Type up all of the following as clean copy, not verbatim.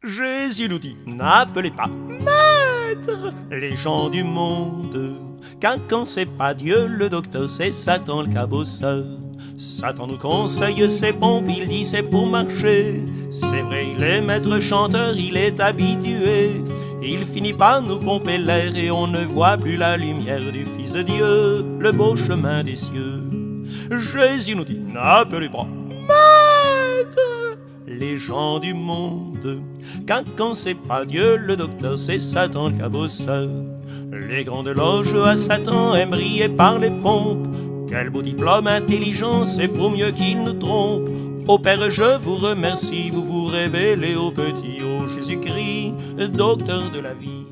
Jésus nous dit, n'appelez pas maître les gens du monde, car quand c'est pas Dieu le docteur, c'est Satan le cabosseur. Satan nous conseille ses pompes, il dit c'est pour marcher. C'est vrai, il est maître chanteur, il est habitué. Il finit par nous pomper l'air et on ne voit plus la lumière du Fils de Dieu, le beau chemin des cieux. Jésus nous dit, n'appelez pas maître les gens du monde, car quand c'est pas Dieu le docteur, c'est Satan le cabosseur. Les grandes loges à Satan aiment briller par les pompes. Quel beau diplôme intelligent, c'est pour mieux qu'il nous trompe. Ô Père, je vous remercie, vous vous révélez au petit, ô Jésus-Christ, docteur de la vie.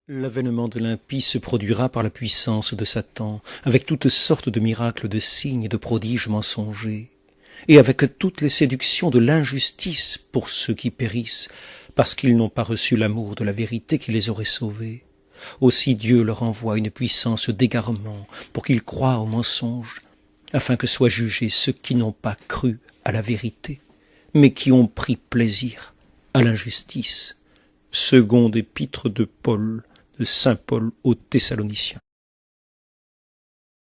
L'avènement de l'impie se produira par la puissance de Satan, avec toutes sortes de miracles, de signes et de prodiges mensongers, et avec toutes les séductions de l'injustice pour ceux qui périssent, parce qu'ils n'ont pas reçu l'amour de la vérité qui les aurait sauvés. Aussi Dieu leur envoie une puissance d'égarement pour qu'ils croient au mensonge, afin que soient jugés ceux qui n'ont pas cru à la vérité, mais qui ont pris plaisir à l'injustice. Seconde épître de Saint Paul aux Thessaloniciens.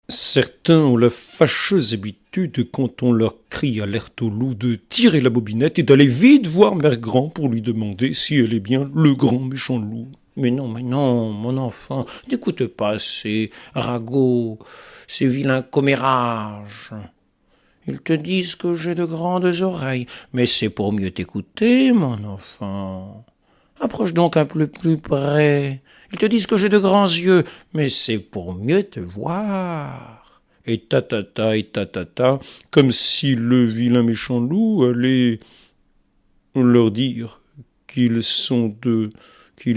Certains ont la fâcheuse habitude, quand on leur crie alerte au loup, de tirer la bobinette et d'aller vite voir Mère Grand pour lui demander si elle est bien le grand méchant loup. Mais non, mon enfant, n'écoute pas ces ragots, ces vilains commérages. Ils te disent que j'ai de grandes oreilles, mais c'est pour mieux t'écouter, mon enfant. Approche donc un peu plus près. Ils te disent que j'ai de grands yeux, mais c'est pour mieux te voir. Et tatata, comme si le vilain méchant loup allait leur dire qu'il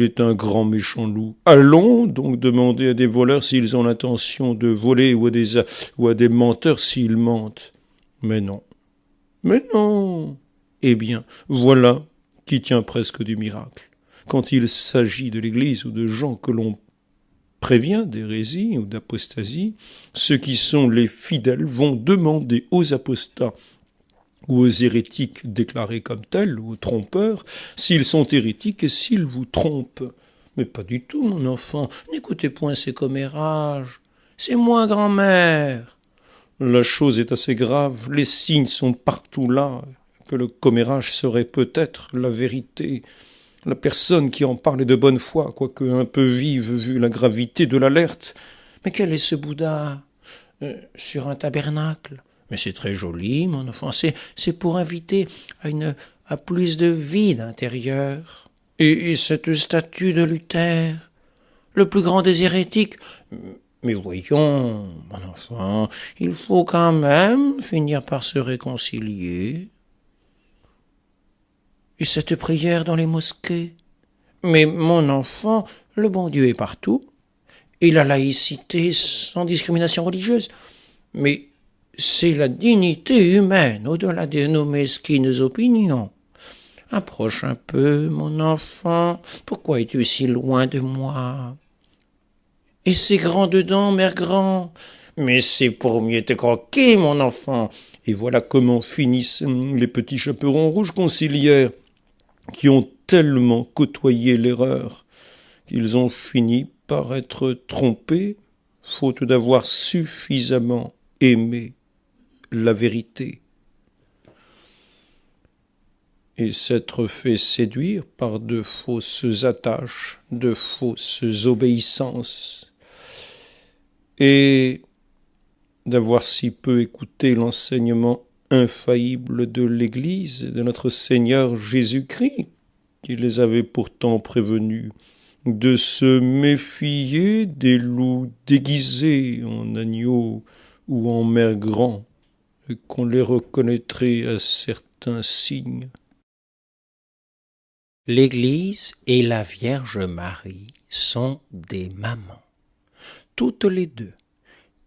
est un grand méchant loup. Allons donc demander à des voleurs s'ils ont l'intention de voler ou à des menteurs s'ils mentent. Mais non. Eh bien, voilà qui tient presque du miracle. Quand il s'agit de l'Église ou de gens que l'on prévient d'hérésie ou d'apostasie, ceux qui sont les fidèles vont demander aux apostats ou aux hérétiques déclarés comme tels, ou aux trompeurs, s'ils sont hérétiques et s'ils vous trompent. Mais pas du tout, mon enfant, n'écoutez point ces commérages, c'est moi, grand-mère. La chose est assez grave, les signes sont partout là, que le commérage serait peut-être la vérité. La personne qui en parle est de bonne foi, quoique un peu vive vu la gravité de l'alerte. Mais quel est ce Bouddha sur un tabernacle? Mais c'est très joli, mon enfant, c'est pour inviter à plus de vie d'intérieur. Et cette statue de Luther, le plus grand des hérétiques? Mais voyons, mon enfant, il faut quand même finir par se réconcilier. Et cette prière dans les mosquées? Mais mon enfant, le bon Dieu est partout, et la laïcité sans discrimination religieuse. Mais c'est la dignité humaine, au-delà de nos mesquines opinions. Approche un peu, mon enfant, pourquoi es-tu si loin de moi? Et ces grandes dents, Mère Grand? Mais c'est pour mieux te croquer, mon enfant. Et voilà comment finissent les petits chaperons rouges conciliaires, qui ont tellement côtoyé l'erreur qu'ils ont fini par être trompés, faute d'avoir suffisamment aimé la vérité, et s'être fait séduire par de fausses attaches, de fausses obéissances, et d'avoir si peu écouté l'enseignement infaillible de l'Église, de notre Seigneur Jésus-Christ, qui les avait pourtant prévenus de se méfier des loups déguisés en agneaux ou en Mère Grand, et qu'on les reconnaîtrait à certains signes. L'Église et la Vierge Marie sont des mamans, toutes les deux.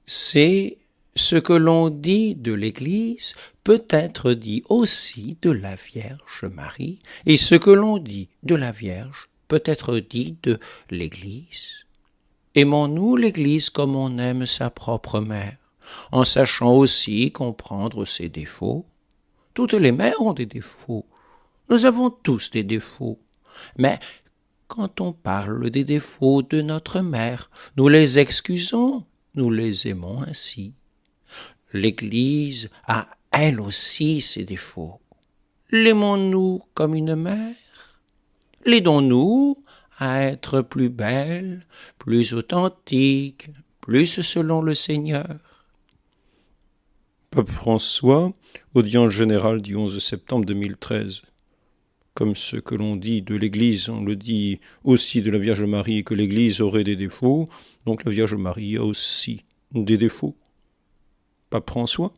C'est ce que l'on dit de l'Église peut être dit aussi de la Vierge Marie, et ce que l'on dit de la Vierge peut être dit de l'Église. Aimons-nous l'Église comme on aime sa propre mère, en sachant aussi comprendre ses défauts? Toutes les mères ont des défauts. Nous avons tous des défauts, mais quand on parle des défauts de notre mère, nous les excusons, nous les aimons ainsi. L'Église a elle aussi ses défauts. L'aimons-nous comme une mère? L'aidons-nous à être plus belle, plus authentique, plus selon le Seigneur? Pape François, audience générale du 11 septembre 2013. Comme ce que l'on dit de l'Église, on le dit aussi de la Vierge Marie, que l'Église aurait des défauts, donc la Vierge Marie a aussi des défauts. Pape François,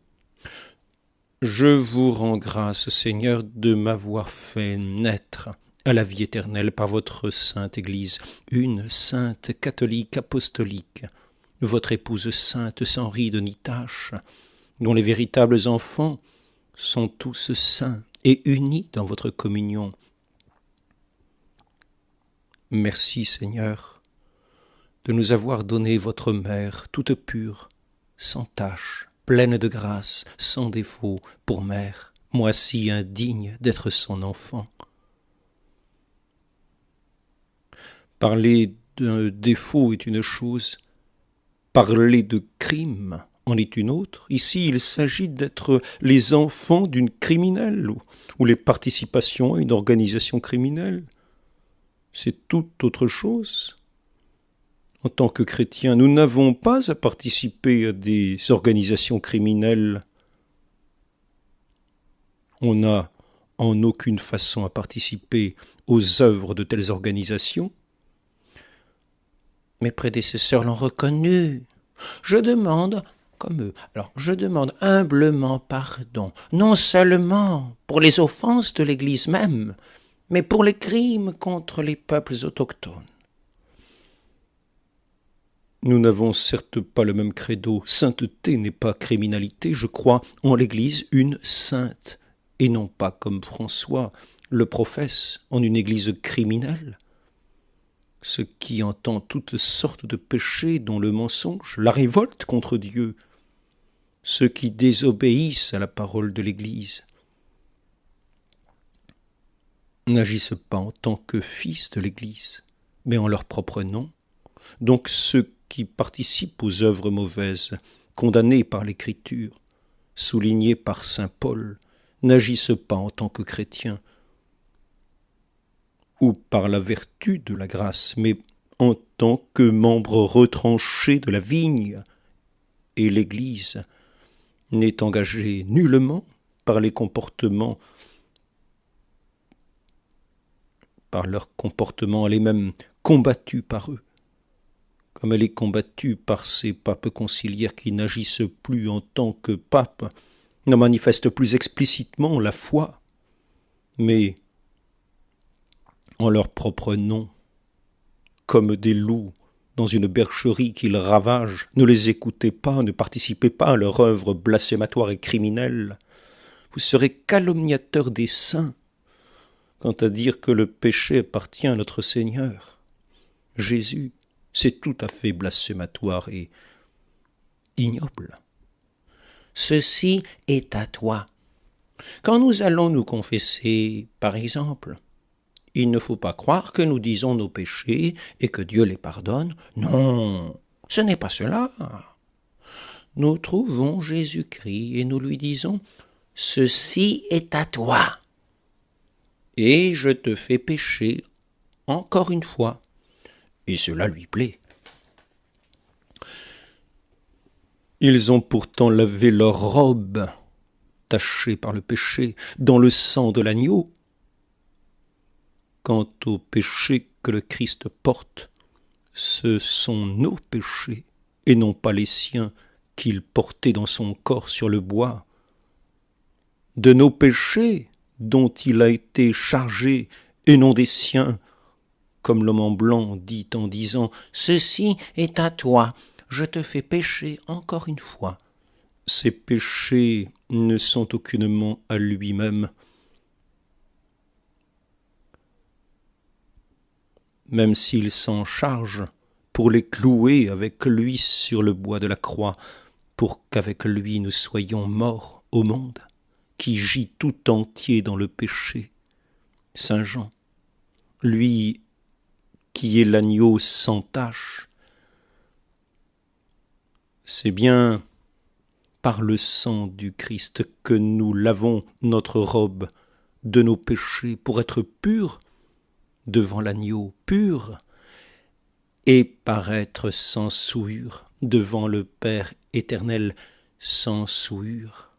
je vous rends grâce, Seigneur, de m'avoir fait naître à la vie éternelle par votre sainte Église, une sainte catholique apostolique, votre épouse sainte sans ride ni tache, dont les véritables enfants sont tous saints et unis dans votre communion. Merci, Seigneur, de nous avoir donné votre mère toute pure, sans tache, pleine de grâce, sans défaut, pour mère, moi si indigne d'être son enfant. Parler d'un défaut est une chose, parler de crime en est une autre. Ici, il s'agit d'être les enfants d'une criminelle ou les participations à une organisation criminelle. C'est tout autre chose. En tant que chrétiens, nous n'avons pas à participer à des organisations criminelles. On n'a en aucune façon à participer aux œuvres de telles organisations. Mes prédécesseurs l'ont reconnu. Je demande, comme eux, je demande humblement pardon, non seulement pour les offenses de l'Église même, mais pour les crimes contre les peuples autochtones. Nous n'avons certes pas le même credo. Sainteté n'est pas criminalité. Je crois en l'Église une sainte, et non pas comme François le professe, en une Église criminelle. Ce qui entend toutes sortes de péchés, dont le mensonge, la révolte contre Dieu, ceux qui désobéissent à la parole de l'Église, n'agissent pas en tant que fils de l'Église, mais en leur propre nom. Donc ceux qui participent aux œuvres mauvaises, condamnées par l'Écriture, soulignées par saint Paul, n'agissent pas en tant que chrétiens, ou par la vertu de la grâce, mais en tant que membres retranchés de la vigne. Et l'Église n'est engagée nullement par les comportements, par leur comportement, elle est même combattue par eux, comme elle est combattue par ces papes conciliaires qui n'agissent plus en tant que papes, ne manifestent plus explicitement la foi, mais en leur propre nom, comme des loups dans une bergerie qu'ils ravagent. Ne les écoutez pas, ne participez pas à leur œuvre blasphématoire et criminelle. Vous serez calomniateurs des saints, quant à dire que le péché appartient à notre Seigneur. Jésus, c'est tout à fait blasphématoire et ignoble. Ceci est à toi. Quand nous allons nous confesser, par exemple, il ne faut pas croire que nous disons nos péchés et que Dieu les pardonne. Non, ce n'est pas cela. Nous trouvons Jésus-Christ et nous lui disons « Ceci est à toi. Et je te fais pécher encore une fois. » Et cela lui plaît. Ils ont pourtant lavé leurs robes, tachées par le péché, dans le sang de l'agneau. Quant aux péchés que le Christ porte, ce sont nos péchés, et non pas les siens qu'il portait dans son corps sur le bois. De nos péchés dont il a été chargé, et non des siens, comme l'homme en blanc dit en disant « Ceci est à toi, je te fais pécher encore une fois. » Ces péchés ne sont aucunement à lui-même. Même s'il s'en charge pour les clouer avec lui sur le bois de la croix, pour qu'avec lui nous soyons morts au monde, qui gît tout entier dans le péché. Saint Jean, lui qui est l'agneau sans tache. C'est bien par le sang du Christ que nous lavons notre robe de nos péchés pour être purs devant l'agneau pur et paraître sans souillure devant le Père éternel sans souillure,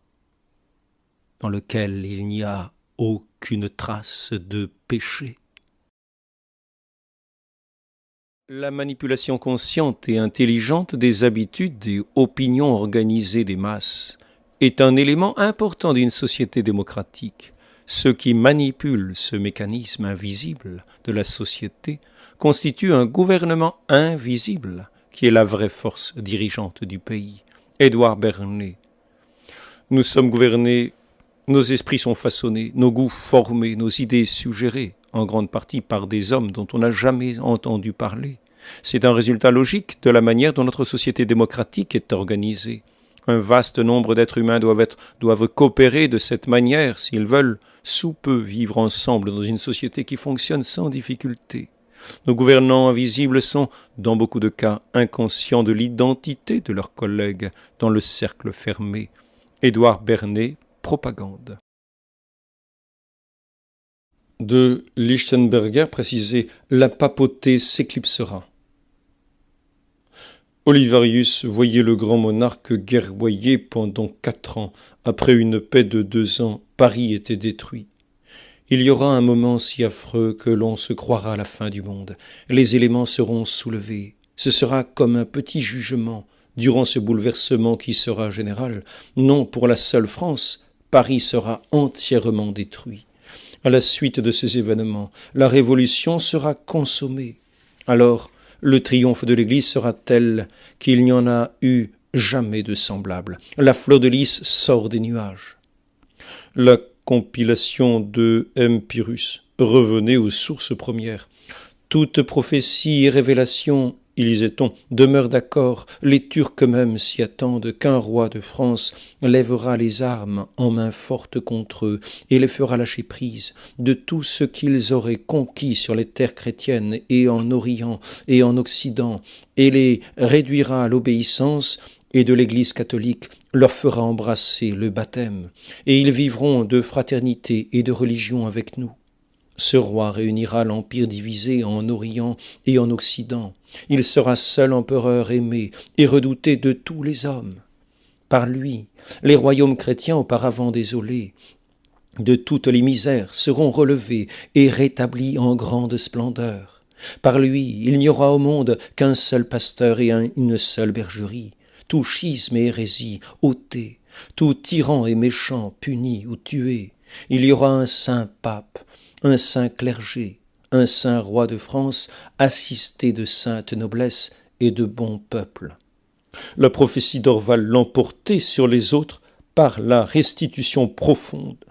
dans lequel il n'y a aucune trace de péché. La manipulation consciente et intelligente des habitudes et opinions organisées des masses est un élément important d'une société démocratique. Ceux qui manipulent ce mécanisme invisible de la société constituent un gouvernement invisible qui est la vraie force dirigeante du pays. Édouard Bernays. Nous sommes gouvernés, nos esprits sont façonnés, nos goûts formés, nos idées suggérées, en grande partie par des hommes dont on n'a jamais entendu parler. C'est un résultat logique de la manière dont notre société démocratique est organisée. Un vaste nombre d'êtres humains doivent coopérer de cette manière s'ils veulent, sous peu, vivre ensemble dans une société qui fonctionne sans difficulté. Nos gouvernants invisibles sont, dans beaucoup de cas, inconscients de l'identité de leurs collègues dans le cercle fermé. Édouard Bernays, Propagande. De Lichtenberger précisait « La papauté s'éclipsera ». Olivarius voyait le grand monarque guerroyer pendant 4 ans. Après une paix de 2 ans, Paris était détruit. Il y aura un moment si affreux que l'on se croira à la fin du monde. Les éléments seront soulevés. Ce sera comme un petit jugement. Durant ce bouleversement qui sera général, non pour la seule France, Paris sera entièrement détruit. À la suite de ces événements, la révolution sera consommée. Alors, le triomphe de l'Église sera tel qu'il n'y en a eu jamais de semblable. La fleur de lys sort des nuages. La compilation de M. Pyrrhus revenait aux sources premières. Toute prophétie et révélation, y lisait-on, demeure d'accord. Les Turcs eux-mêmes s'y attendent qu'un roi de France lèvera les armes en main forte contre eux et les fera lâcher prise de tout ce qu'ils auraient conquis sur les terres chrétiennes et en Orient et en Occident et les réduira à l'obéissance et de l'Église catholique leur fera embrasser le baptême et ils vivront de fraternité et de religion avec nous. Ce roi réunira l'empire divisé en Orient et en Occident. Il sera seul empereur aimé et redouté de tous les hommes. Par lui, les royaumes chrétiens auparavant désolés de toutes les misères seront relevés et rétablis en grande splendeur. Par lui, il n'y aura au monde qu'un seul pasteur et une seule bergerie. Tout schisme et hérésie ôté, tout tyran et méchant puni ou tué. Il y aura un saint pape, un saint clergé, un saint roi de France, assisté de sainte noblesse et de bon peuple. La prophétie d'Orval l'emportait sur les autres par la restitution profonde.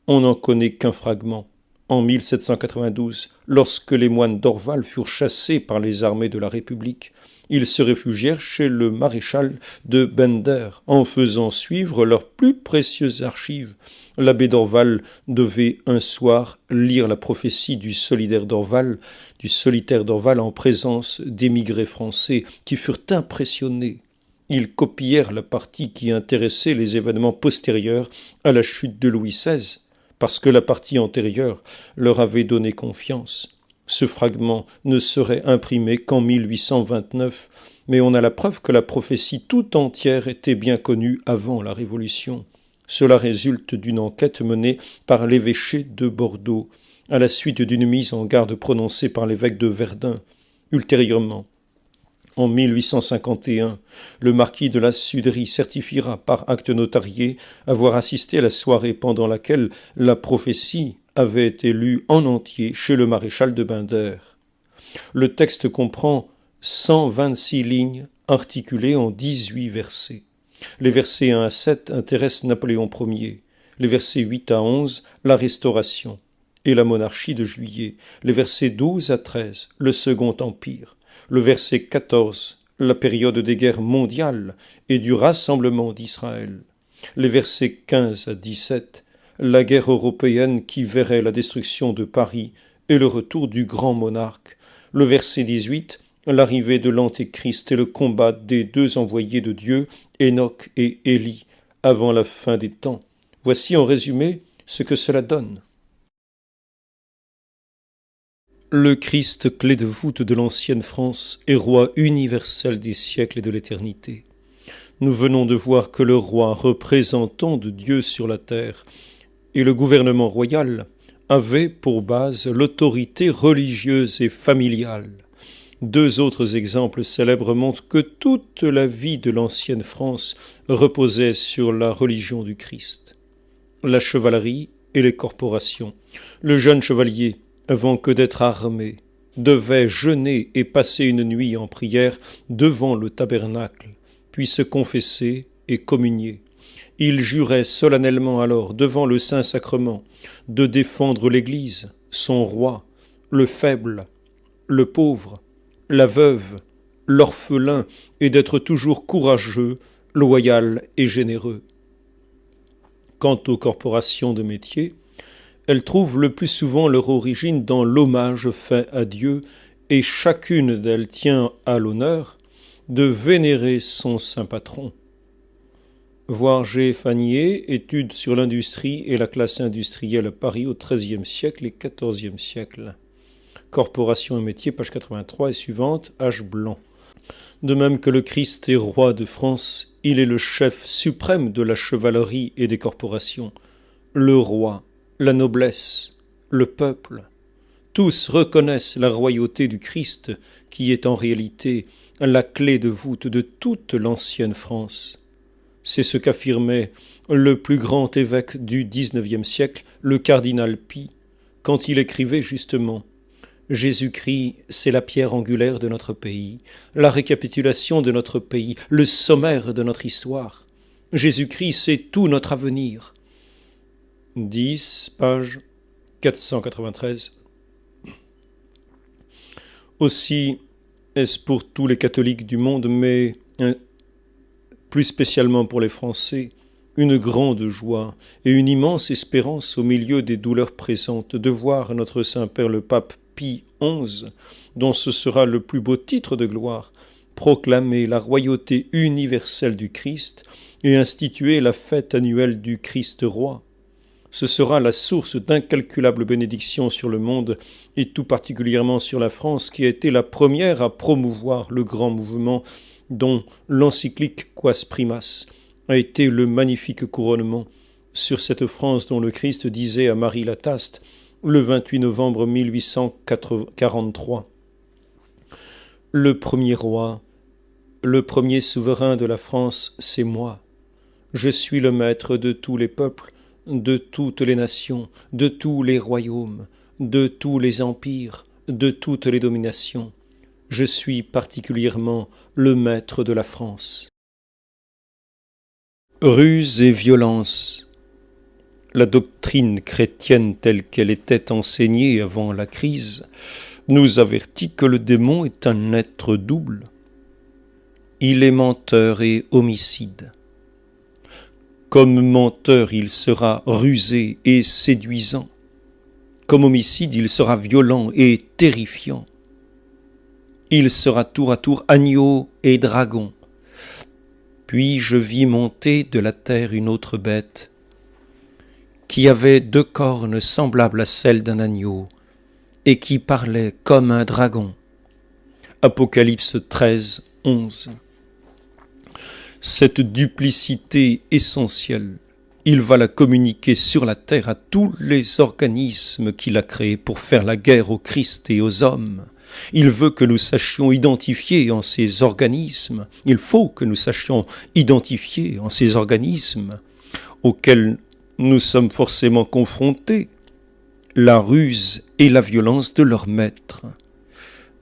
On n'en connaît qu'un fragment. En 1792, lorsque les moines d'Orval furent chassés par les armées de la République, ils se réfugièrent chez le maréchal de Bender, en faisant suivre leurs plus précieuses archives. L'abbé d'Orval devait un soir lire la prophétie du solitaire d'Orval en présence d'émigrés français qui furent impressionnés. Ils copièrent la partie qui intéressait les événements postérieurs à la chute de Louis XVI, parce que la partie antérieure leur avait donné confiance. Ce fragment ne serait imprimé qu'en 1829, mais on a la preuve que la prophétie tout entière était bien connue avant la Révolution. Cela résulte d'une enquête menée par l'évêché de Bordeaux, à la suite d'une mise en garde prononcée par l'évêque de Verdun. Ultérieurement, en 1851, le marquis de la Suderie certifiera par acte notarié avoir assisté à la soirée pendant laquelle la prophétie avait été lue en entier chez le maréchal de Bender. Le texte comprend 126 lignes articulées en 18 versets. Les versets 1 à 7 intéressent Napoléon Ier, les versets 8 à 11, la Restauration et la monarchie de Juillet, les versets 12 à 13, le Second Empire, le verset 14, la période des guerres mondiales et du rassemblement d'Israël, les versets 15 à 17, la guerre européenne qui verrait la destruction de Paris et le retour du grand monarque. Le verset 18, l'arrivée de l'Antéchrist et le combat des deux envoyés de Dieu, Enoch et Élie, avant la fin des temps. Voici en résumé ce que cela donne. Le Christ, clé de voûte de l'ancienne France, est roi universel des siècles et de l'éternité. Nous venons de voir que le roi, représentant de Dieu sur la terre, et le gouvernement royal avaient pour base l'autorité religieuse et familiale. Deux autres exemples célèbres montrent que toute la vie de l'ancienne France reposait sur la religion du Christ. La chevalerie et les corporations. Le jeune chevalier, avant que d'être armé, devait jeûner et passer une nuit en prière devant le tabernacle, puis se confesser et communier. Il jurait solennellement alors devant le Saint-Sacrement de défendre l'Église, son roi, le faible, le pauvre, la veuve, l'orphelin, et d'être toujours courageux, loyal et généreux. Quant aux corporations de métier, elles trouvent le plus souvent leur origine dans l'hommage fait à Dieu, et chacune d'elles tient à l'honneur de vénérer son saint patron. Voir G. Fanier, Études sur l'industrie et la classe industrielle à Paris au XIIIe siècle et XIVe siècle. Corporation et métier, page 83 et suivante, H. Blanc. De même que le Christ est roi de France, il est le chef suprême de la chevalerie et des corporations. Le roi, la noblesse, le peuple, tous reconnaissent la royauté du Christ, qui est en réalité la clé de voûte de toute l'ancienne France. C'est ce qu'affirmait le plus grand évêque du XIXe siècle, le cardinal Pie, quand il écrivait justement « Jésus-Christ, c'est la pierre angulaire de notre pays, la récapitulation de notre pays, le sommaire de notre histoire. Jésus-Christ, c'est tout notre avenir. » 10, page 493. Aussi est-ce pour tous les catholiques du monde, mais plus spécialement pour les Français, une grande joie et une immense espérance au milieu des douleurs présentes de voir notre Saint-Père le Pape Pie XI, dont ce sera le plus beau titre de gloire, proclamer la royauté universelle du Christ et instituer la fête annuelle du Christ roi. Ce sera la source d'incalculables bénédictions sur le monde et tout particulièrement sur la France qui a été la première à promouvoir le grand mouvement dont l'encyclique Quas Primas a été le magnifique couronnement sur cette France dont le Christ disait à Marie Lataste le 28 novembre 1843. Le premier roi, le premier souverain de la France, c'est moi. Je suis le maître de tous les peuples, de toutes les nations, de tous les royaumes, de tous les empires, de toutes les dominations. Je suis particulièrement le maître de la France. Ruse et violence. La doctrine chrétienne telle qu'elle était enseignée avant la crise nous avertit que le démon est un être double. Il est menteur et homicide. Comme menteur, il sera rusé et séduisant. Comme homicide, il sera violent et terrifiant. Il sera tour à tour agneau et dragon. Puis je vis monter de la terre une autre bête, qui avait 2 cornes semblables à celles d'un agneau, et qui parlait comme un dragon. Apocalypse 13, 11. Cette duplicité essentielle, il va la communiquer sur la terre à tous les organismes qu'il a créés pour faire la guerre au Christ et aux hommes. Il veut que nous sachions identifier en ces organismes, il faut que nous sachions identifier en ces organismes auxquels nous sommes forcément confrontés la ruse et la violence de leur maître.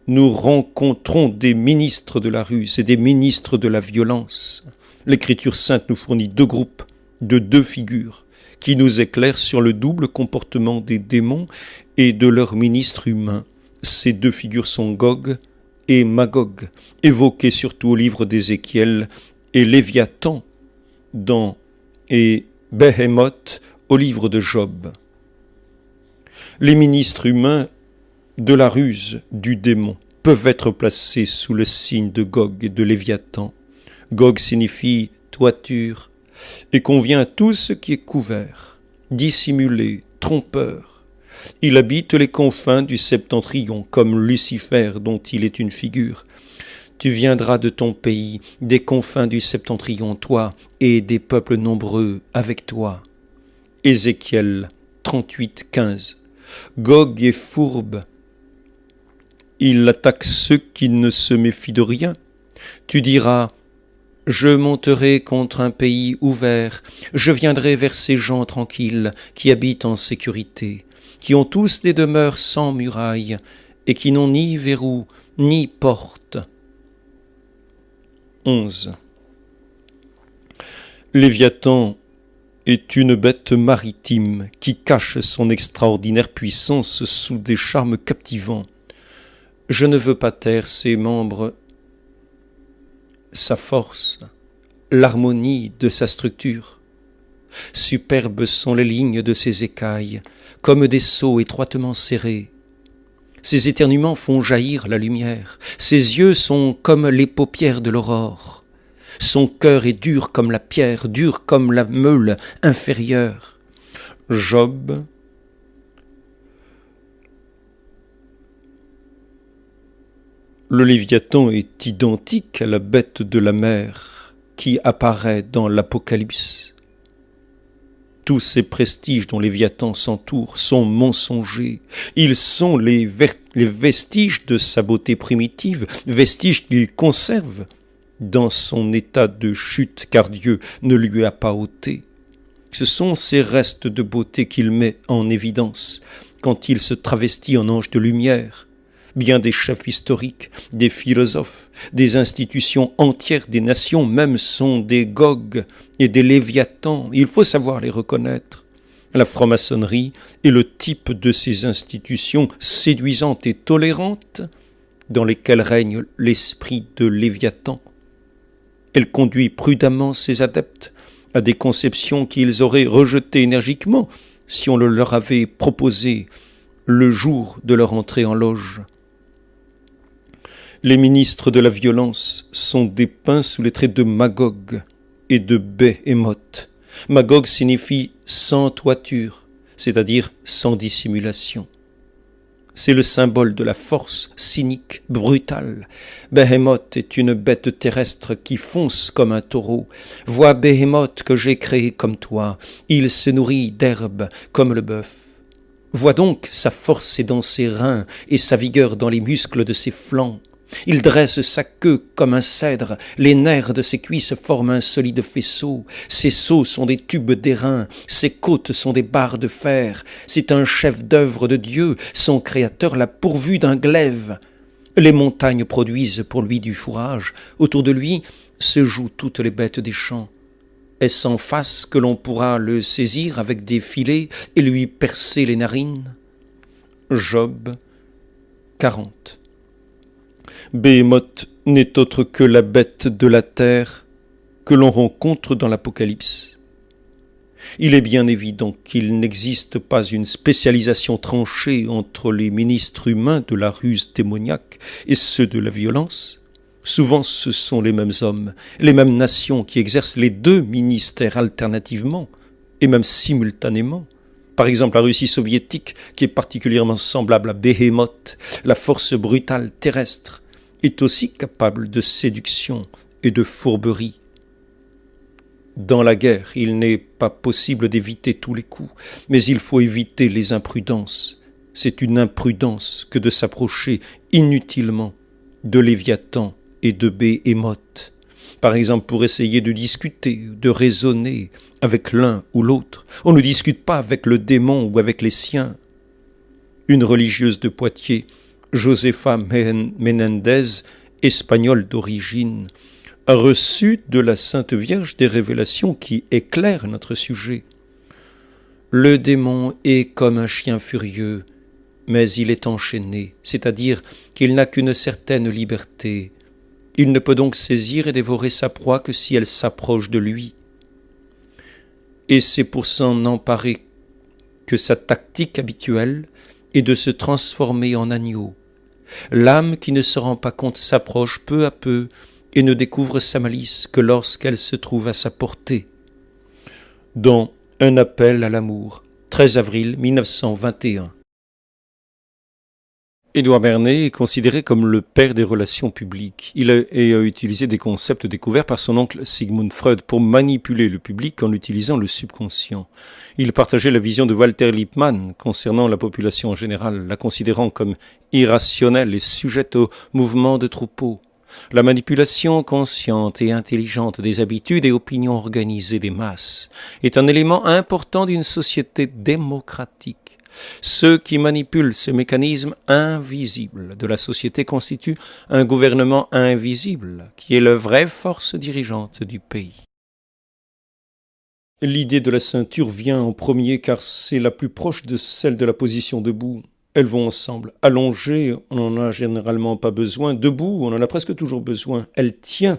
Nous rencontrons des ministres de la ruse et des ministres de la violence. L'Écriture sainte nous fournit 2 groupes de 2 figures qui nous éclairent sur le double comportement des démons et de leurs ministres humains. Ces 2 figures sont Gog et Magog, évoquées surtout au livre d'Ézéchiel, et Léviathan et Behemoth au livre de Job. Les ministres humains de la ruse du démon peuvent être placés sous le signe de Gog et de Léviathan. Gog signifie toiture et convient à tout ce qui est couvert, dissimulé, trompeur. Il habite les confins du septentrion comme Lucifer dont il est une figure. Tu viendras de ton pays, des confins du septentrion, toi, et des peuples nombreux avec toi. Ézéchiel 38, 15. Gog est fourbe. Il attaque ceux qui ne se méfient de rien. Tu diras, je monterai contre un pays ouvert, je viendrai vers ces gens tranquilles qui habitent en sécurité, qui ont tous des demeures sans murailles et qui n'ont ni verrou ni porte. 11. Léviathan est une bête maritime qui cache son extraordinaire puissance sous des charmes captivants. Je ne veux pas taire ses membres, sa force, l'harmonie de sa structure. Superbes sont les lignes de ses écailles, comme des seaux étroitement serrés. Ses éternuements font jaillir la lumière, ses yeux sont comme les paupières de l'aurore. Son cœur est dur comme la pierre, dur comme la meule inférieure. Job, le Léviathan est identique à la bête de la mer qui apparaît dans l'Apocalypse. Tous ces prestiges dont Léviathan s'entoure sont mensongers. Ils sont les vestiges de sa beauté primitive, vestiges qu'il conserve dans son état de chute, car Dieu ne lui a pas ôté. Ce sont ces restes de beauté qu'il met en évidence quand il se travestit en ange de lumière. Bien des chefs historiques, des philosophes, des institutions entières, des nations même sont des Gog et des Léviathans. Il faut savoir les reconnaître. La franc-maçonnerie est le type de ces institutions séduisantes et tolérantes dans lesquelles règne l'esprit de Léviathan. Elle conduit prudemment ses adeptes à des conceptions qu'ils auraient rejetées énergiquement si on le leur avait proposé le jour de leur entrée en loge. Les ministres de la violence sont dépeints sous les traits de Magog et de Behémoth. Magog signifie sans toiture, c'est-à-dire sans dissimulation. C'est le symbole de la force cynique, brutale. Behémoth est une bête terrestre qui fonce comme un taureau. Vois Behémoth que j'ai créé comme toi. Il se nourrit d'herbe comme le bœuf. Vois donc sa force est dans ses reins et sa vigueur dans les muscles de ses flancs. Il dresse sa queue comme un cèdre, les nerfs de ses cuisses forment un solide faisceau, ses seaux sont des tubes d'airain, ses côtes sont des barres de fer, c'est un chef-d'œuvre de Dieu, son créateur l'a pourvu d'un glaive. Les montagnes produisent pour lui du fourrage, autour de lui se jouent toutes les bêtes des champs. Est-ce en face que l'on pourra le saisir avec des filets et lui percer les narines? Job 40. Behémoth n'est autre que la bête de la terre que l'on rencontre dans l'Apocalypse. Il est bien évident qu'il n'existe pas une spécialisation tranchée entre les ministres humains de la ruse démoniaque et ceux de la violence. Souvent ce sont les mêmes hommes, les mêmes nations qui exercent les deux ministères alternativement et même simultanément. Par exemple, la Russie soviétique, qui est particulièrement semblable à Behémoth, la force brutale terrestre, est aussi capable de séduction et de fourberie. Dans la guerre, il n'est pas possible d'éviter tous les coups, mais il faut éviter les imprudences. C'est une imprudence que de s'approcher inutilement de Léviathan et de Behémoth. Par exemple, pour essayer de discuter, de raisonner avec l'un ou l'autre. On ne discute pas avec le démon ou avec les siens. Une religieuse de Poitiers, Josefa Menendez, espagnole d'origine, a reçu de la Sainte Vierge des révélations qui éclairent notre sujet. Le démon est comme un chien furieux, mais il est enchaîné, c'est-à-dire qu'il n'a qu'une certaine liberté. Il ne peut donc saisir et dévorer sa proie que si elle s'approche de lui. et c'est pour s'en emparer que sa tactique habituelle est de se transformer en agneau. L'âme qui ne se rend pas compte s'approche peu à peu et ne découvre sa malice que lorsqu'elle se trouve à sa portée. Dans Un appel à l'amour, 13 avril 1921. Édouard Bernays est considéré comme le père des relations publiques. Il a utilisé des concepts découverts par son oncle Sigmund Freud pour manipuler le public en utilisant le subconscient. Il partageait la vision de Walter Lippmann concernant la population en général, la considérant comme irrationnelle et sujette au mouvement de troupeau. La manipulation consciente et intelligente des habitudes et opinions organisées des masses est un élément important d'une société démocratique. Ceux qui manipulent ce mécanisme invisible de la société constituent un gouvernement invisible qui est la vraie force dirigeante du pays. L'idée de la ceinture vient en premier car c'est la plus proche de celle de la position debout. Elles vont ensemble. Allongée, on n'en a généralement pas besoin. Debout, on en a presque toujours besoin. Elle tient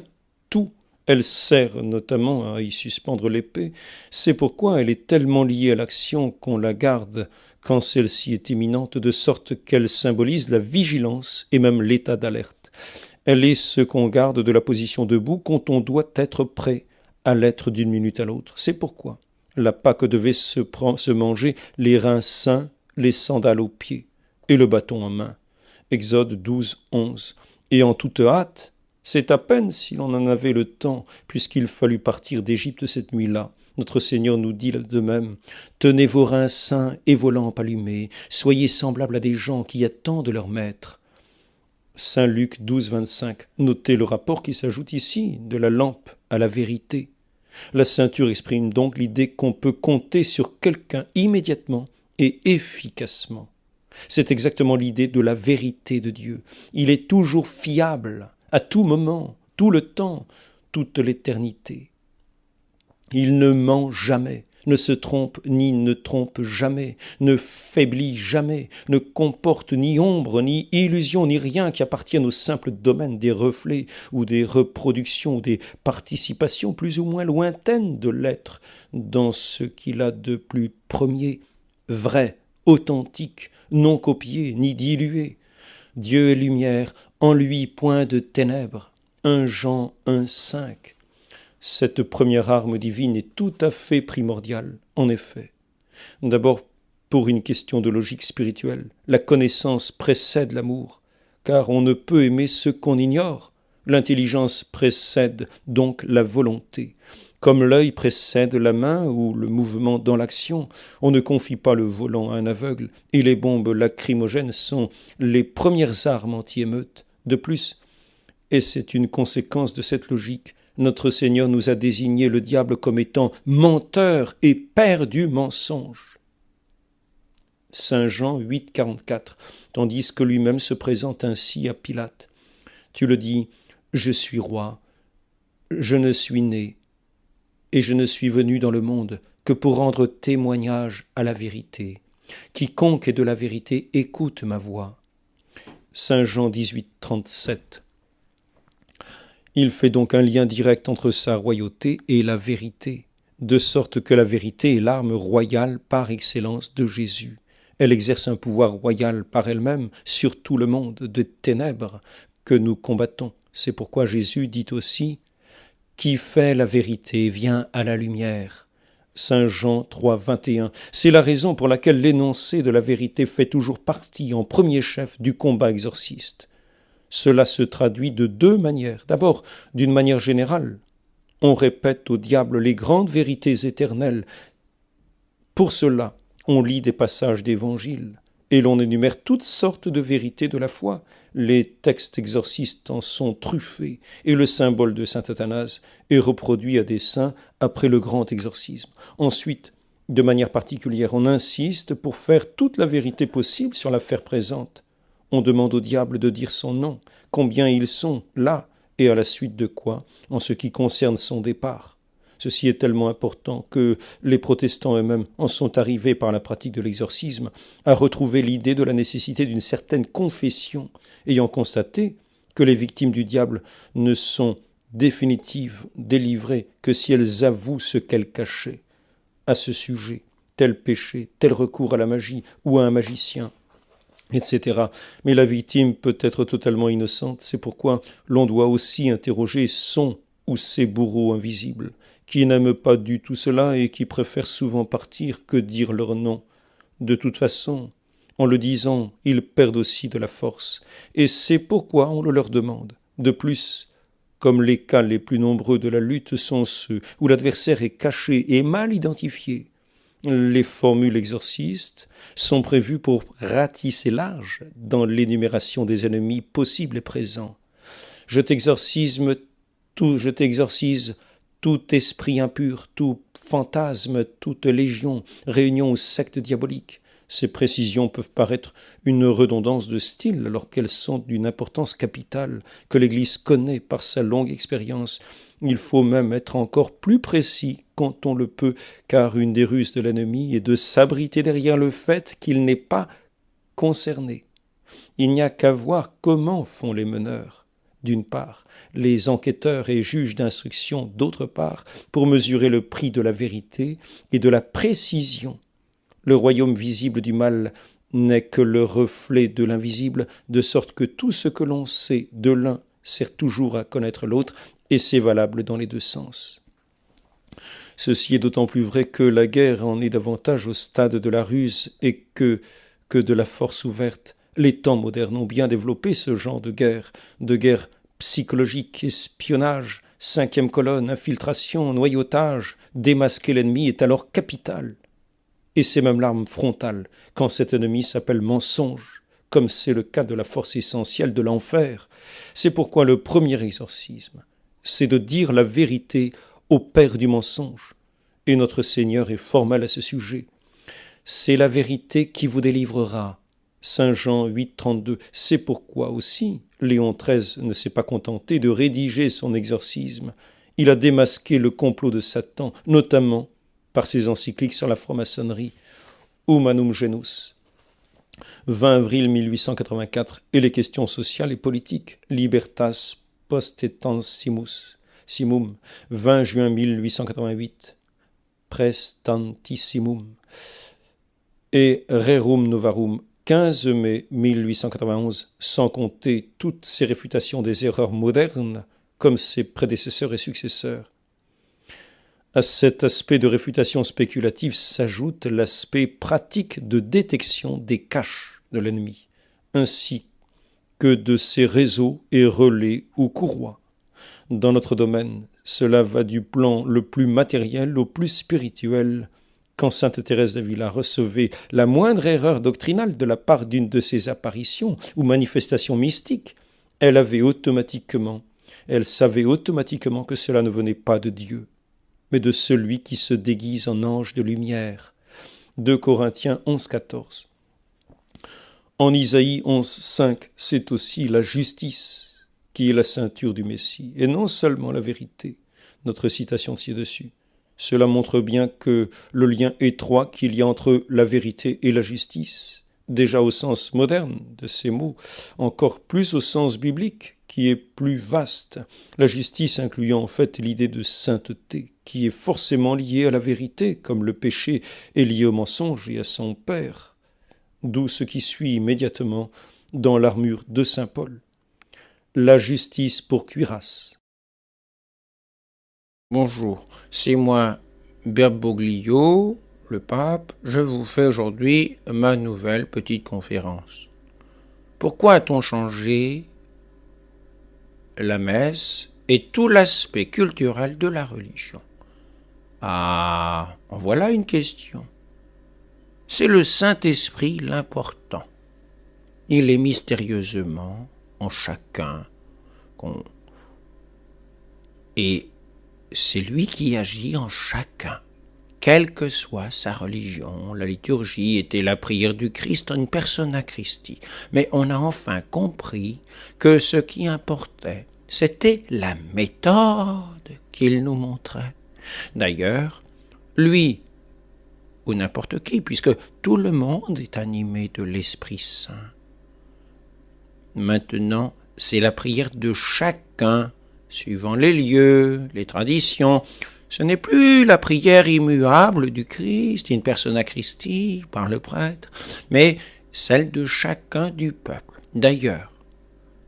tout. Elle sert notamment à y suspendre l'épée. C'est pourquoi elle est tellement liée à l'action qu'on la garde quand celle-ci est imminente, de sorte qu'elle symbolise la vigilance et même l'état d'alerte. Elle est ce qu'on garde de la position debout quand on doit être prêt à l'être d'une minute à l'autre. C'est pourquoi la Pâque devait se manger les reins sains, les sandales aux pieds et le bâton en main. Exode 12, 11. Et en toute hâte, c'est à peine si l'on en avait le temps, puisqu'il fallut partir d'Égypte cette nuit-là. Notre Seigneur nous dit de même « Tenez vos reins sains et vos lampes allumées, soyez semblables à des gens qui attendent leur maître. » Saint Luc 12, 25. Notez le rapport qui s'ajoute ici, de la lampe à la vérité. La ceinture exprime donc l'idée qu'on peut compter sur quelqu'un immédiatement et efficacement. C'est exactement l'idée de la vérité de Dieu. Il est toujours fiable, à tout moment, tout le temps, toute l'éternité. Il ne ment jamais, ne se trompe ni ne trompe jamais, ne faiblit jamais, ne comporte ni ombre, ni illusion, ni rien qui appartienne au simple domaine des reflets ou des reproductions ou des participations plus ou moins lointaines de l'être dans ce qu'il a de plus premier, vrai, authentique, non copié ni dilué. Dieu est lumière, en lui point de ténèbres. 1 Jean 1,5. Cette première arme divine est tout à fait primordiale, en effet. D'abord, pour une question de logique spirituelle, la connaissance précède l'amour, car on ne peut aimer ce qu'on ignore. L'intelligence précède donc la volonté. Comme l'œil précède la main ou le mouvement dans l'action, on ne confie pas le volant à un aveugle, et les bombes lacrymogènes sont les premières armes anti-émeutes. De plus, et c'est une conséquence de cette logique, notre Seigneur nous a désigné le diable comme étant menteur et père du mensonge. Saint Jean 8, 44, tandis que lui-même se présente ainsi à Pilate. Tu le dis, je suis roi, je ne suis né, et je ne suis venu dans le monde que pour rendre témoignage à la vérité. Quiconque est de la vérité écoute ma voix. Saint Jean 18, 37. Il fait donc un lien direct entre sa royauté et la vérité, de sorte que la vérité est l'arme royale par excellence de Jésus. Elle exerce un pouvoir royal par elle-même sur tout le monde de ténèbres que nous combattons. C'est pourquoi Jésus dit aussi « Qui fait la vérité vient à la lumière ». Saint Jean 3, 21. C'est la raison pour laquelle l'énoncé de la vérité fait toujours partie en premier chef du combat exorciste. Cela se traduit de deux manières. D'abord, d'une manière générale, on répète au diable les grandes vérités éternelles. Pour cela, on lit des passages d'évangile et l'on énumère toutes sortes de vérités de la foi. Les textes exorcistes en sont truffés et le symbole de saint Athanase est reproduit à dessein après le grand exorcisme. Ensuite, de manière particulière, on insiste pour faire toute la vérité possible sur l'affaire présente. On demande au diable de dire son nom, combien ils sont là, et à la suite de quoi, en ce qui concerne son départ. Ceci est tellement important que les protestants eux-mêmes en sont arrivés par la pratique de l'exorcisme à retrouver l'idée de la nécessité d'une certaine confession, ayant constaté que les victimes du diable ne sont définitives, délivrées, que si elles avouent ce qu'elles cachaient. à ce sujet, tel péché, tel recours à la magie ou à un magicien, etc. Mais la victime peut être totalement innocente, c'est pourquoi l'on doit aussi interroger son ou ses bourreaux invisibles, qui n'aiment pas du tout cela et qui préfèrent souvent partir que dire leur nom. De toute façon, en le disant, ils perdent aussi de la force, et c'est pourquoi on le leur demande. De plus, comme les cas les plus nombreux de la lutte sont ceux où l'adversaire est caché et mal identifié, les formules exorcistes sont prévues pour ratisser large dans l'énumération des ennemis possibles et présents. Je t'exorcise tout esprit impur, tout fantasme, toute légion, réunion ou secte diabolique. Ces précisions peuvent paraître une redondance de style alors qu'elles sont d'une importance capitale que l'Église connaît par sa longue expérience. Il faut même être encore plus précis quand on le peut, car une des ruses de l'ennemi est de s'abriter derrière le fait qu'il n'est pas concerné. Il n'y a qu'à voir comment font les meneurs, d'une part, les enquêteurs et juges d'instruction, d'autre part, pour mesurer le prix de la vérité et de la précision. Le royaume visible du mal n'est que le reflet de l'invisible, de sorte que tout ce que l'on sait de l'un sert toujours à connaître l'autre, et c'est valable dans les deux sens. Ceci est d'autant plus vrai que la guerre en est davantage au stade de la ruse et que de la force ouverte. Les temps modernes ont bien développé ce genre de guerre psychologique, espionnage, cinquième colonne, infiltration, noyautage. Démasquer l'ennemi est alors capital. Et c'est même l'arme frontale quand cet ennemi s'appelle mensonge, comme c'est le cas de la force essentielle de l'enfer. C'est pourquoi le premier exorcisme, c'est de dire la vérité au père du mensonge. Et notre Seigneur est formel à ce sujet. C'est la vérité qui vous délivrera. Saint Jean 8, 32. C'est pourquoi aussi Léon XIII ne s'est pas contenté de rédiger son exorcisme. Il a démasqué le complot de Satan, notamment par ses encycliques sur la franc-maçonnerie, Humanum Genus, 20 avril 1884, et les questions sociales et politiques, Libertas Postetansimum, 20 juin 1888, Prestantissimum, et Rerum Novarum, 15 mai 1891, sans compter toutes ces réfutations des erreurs modernes, comme ses prédécesseurs et successeurs. À cet aspect de réfutation spéculative s'ajoute l'aspect pratique de détection des caches de l'ennemi, ainsi que de ses réseaux et relais ou courroies. Dans notre domaine, cela va du plan le plus matériel au plus spirituel. Quand sainte Thérèse d'Avila recevait la moindre erreur doctrinale de la part d'une de ses apparitions ou manifestations mystiques, elle savait automatiquement que cela ne venait pas de Dieu, mais de celui qui se déguise en ange de lumière. 2 Corinthiens 11, 14. En Isaïe 11, 5, c'est aussi la justice qui est la ceinture du Messie, et non seulement la vérité. Notre citation ci-dessus. Cela montre bien que le lien étroit qu'il y a entre la vérité et la justice, déjà au sens moderne de ces mots, encore plus au sens biblique, qui est plus vaste, la justice incluant en fait l'idée de sainteté, qui est forcément liée à la vérité, comme le péché est lié au mensonge et à son père, d'où ce qui suit immédiatement dans l'armure de saint Paul. La justice pour cuirasse. Bonjour, c'est moi, Berboglio, le pape. Je vous fais aujourd'hui ma nouvelle petite conférence. Pourquoi a-t-on changé la messe et tout l'aspect culturel de la religion? Ah, en voilà une question. C'est le Saint-Esprit l'important. Il est mystérieusement en chacun. Et c'est lui qui agit en chacun, quelle que soit sa religion. La liturgie était la prière du Christ en persona Christi. Mais on a enfin compris que ce qui importait, c'était la méthode qu'il nous montrait. D'ailleurs, lui, ou n'importe qui, puisque tout le monde est animé de l'Esprit Saint. Maintenant, c'est la prière de chacun, suivant les lieux, les traditions, Ce n'est plus la prière immuable du Christ, in persona Christi, par le prêtre, mais celle de chacun du peuple. D'ailleurs,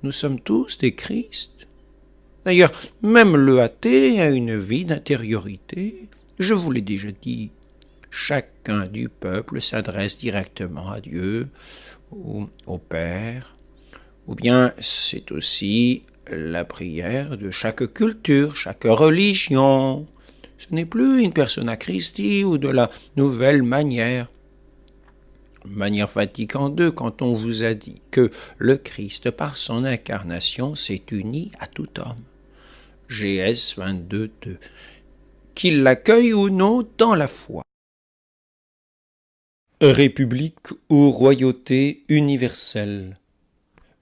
nous sommes tous des Christ. D'ailleurs, même le athée a une vie d'intériorité. Je vous l'ai déjà dit, chacun du peuple s'adresse directement à Dieu, ou au Père, ou bien c'est aussi la prière de chaque culture, chaque religion. Ce n'est plus une persona Christi ou de la nouvelle manière. Manière Vatican II, quand on vous a dit que le Christ, par son incarnation, s'est uni à tout homme. GS 22.2. Qu'il l'accueille ou non dans la foi. République ou royauté universelle.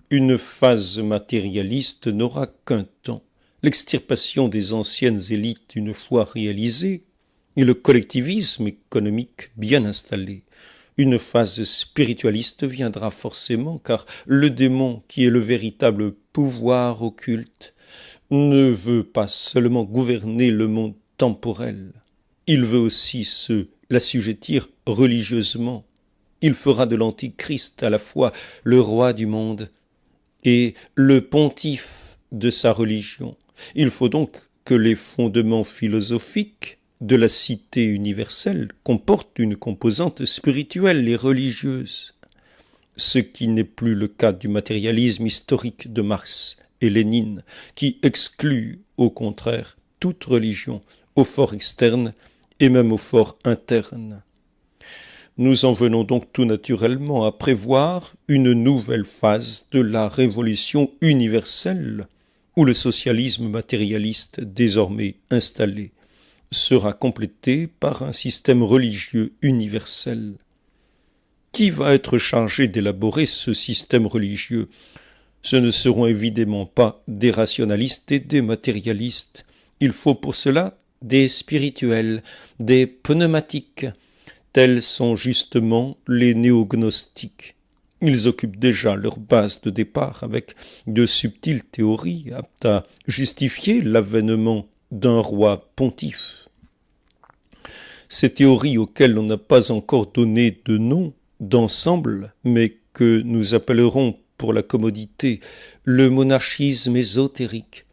Une phase matérialiste n'aura qu'un temps. L'extirpation des anciennes élites une fois réalisée et le collectivisme économique bien installé. Une phase spiritualiste viendra forcément, car le démon, qui est le véritable pouvoir occulte, ne veut pas seulement gouverner le monde temporel, il veut aussi l'assujettir religieusement. Il fera de l'Antichrist à la fois le roi du monde et le pontife de sa religion. Il faut donc que les fondements philosophiques de la cité universelle comportent une composante spirituelle et religieuse, ce qui n'est plus le cas du matérialisme historique de Marx et Lénine, qui exclut au contraire toute religion au fort externe et même au fort interne. Nous en venons donc tout naturellement à prévoir une nouvelle phase de la révolution universelle, où le socialisme matérialiste désormais installé sera complété par un système religieux universel. Qui va être chargé d'élaborer ce système religieux? Ce ne seront évidemment pas des rationalistes et des matérialistes. Il faut pour cela des spirituels, des pneumatiques. Tels sont justement les néognostiques. Ils occupent déjà leur base de départ avec de subtiles théories aptes à justifier l'avènement d'un roi pontife. Ces théories auxquelles on n'a pas encore donné de nom, d'ensemble, mais que nous appellerons pour la commodité le monarchisme ésotérique,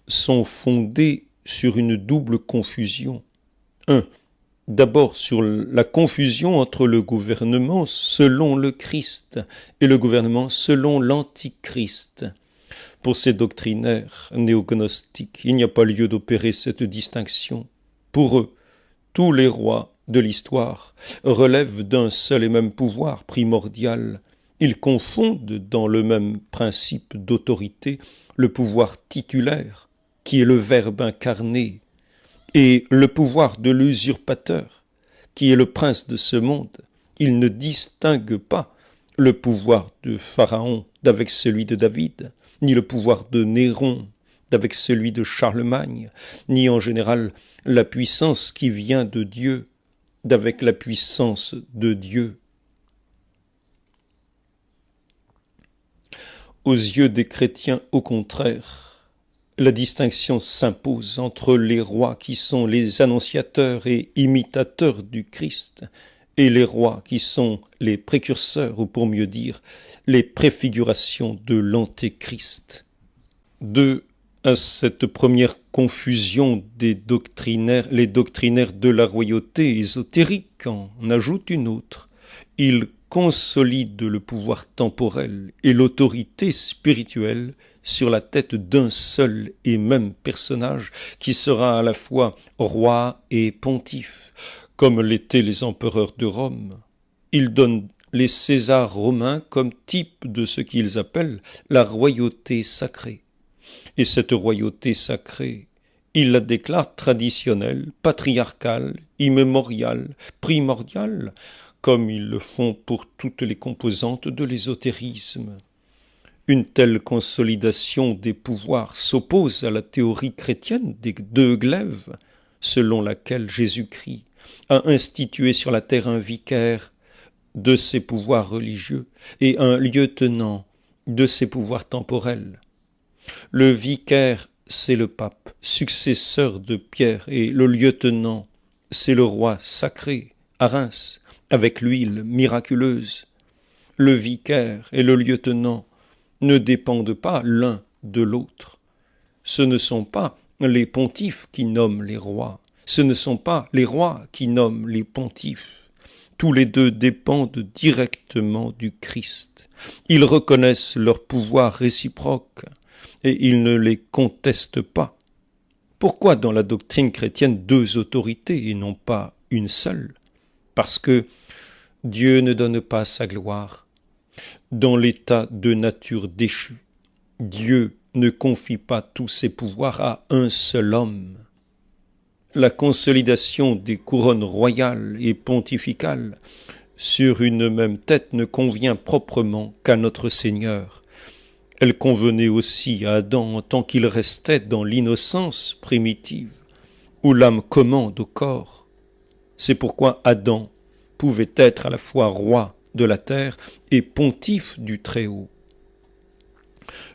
sont fondées sur une double confusion. D'abord sur la confusion entre le gouvernement selon le Christ et le gouvernement selon l'Antichrist. Pour ces doctrinaires néognostiques, il n'y a pas lieu d'opérer cette distinction. Pour eux, tous les rois de l'histoire relèvent d'un seul et même pouvoir primordial. Ils confondent dans le même principe d'autorité le pouvoir titulaire, qui est le Verbe incarné, et le pouvoir de l'usurpateur, qui est le prince de ce monde. Il ne distingue pas le pouvoir de Pharaon d'avec celui de David, ni le pouvoir de Néron d'avec celui de Charlemagne, ni en général la puissance qui vient de Dieu d'avec la puissance de Dieu. Aux yeux des chrétiens, au contraire, la distinction s'impose entre les rois qui sont les annonciateurs et imitateurs du Christ et les rois qui sont les précurseurs, ou pour mieux dire, les préfigurations de l'Antéchrist. À cette première confusion des doctrinaires, les doctrinaires de la royauté ésotérique en ajoutent une autre. Ils consolident le pouvoir temporel et l'autorité spirituelle sur la tête d'un seul et même personnage qui sera à la fois roi et pontife, comme l'étaient les empereurs de Rome. Ils donnent les Césars romains comme type de ce qu'ils appellent la royauté sacrée. Et cette royauté sacrée, ils la déclarent traditionnelle, patriarcale, immémoriale, primordiale, comme ils le font pour toutes les composantes de l'ésotérisme. Une telle consolidation des pouvoirs s'oppose à la théorie chrétienne des deux glaives, selon laquelle Jésus-Christ a institué sur la terre un vicaire de ses pouvoirs religieux et un lieutenant de ses pouvoirs temporels. Le vicaire c'est le pape, successeur de Pierre, et le lieutenant, c'est le roi sacré, à Reims, avec l'huile miraculeuse. Le vicaire et le lieutenant ne dépendent pas l'un de l'autre. Ce ne sont pas les pontifes qui nomment les rois, ce ne sont pas les rois qui nomment les pontifes. Tous les deux dépendent directement du Christ. Ils reconnaissent leur pouvoir réciproque et ils ne les contestent pas. Pourquoi dans la doctrine chrétienne deux autorités et non pas une seule? Parce que Dieu ne donne pas sa gloire dans l'état de nature déchue. Dieu ne confie pas tous ses pouvoirs à un seul homme. La consolidation des couronnes royales et pontificales sur une même tête ne convient proprement qu'à notre Seigneur. Elle convenait aussi à Adam en tant qu'il restait dans l'innocence primitive, où l'âme commande au corps. C'est pourquoi Adam pouvait être à la fois roi de la terre et pontife du Très-Haut.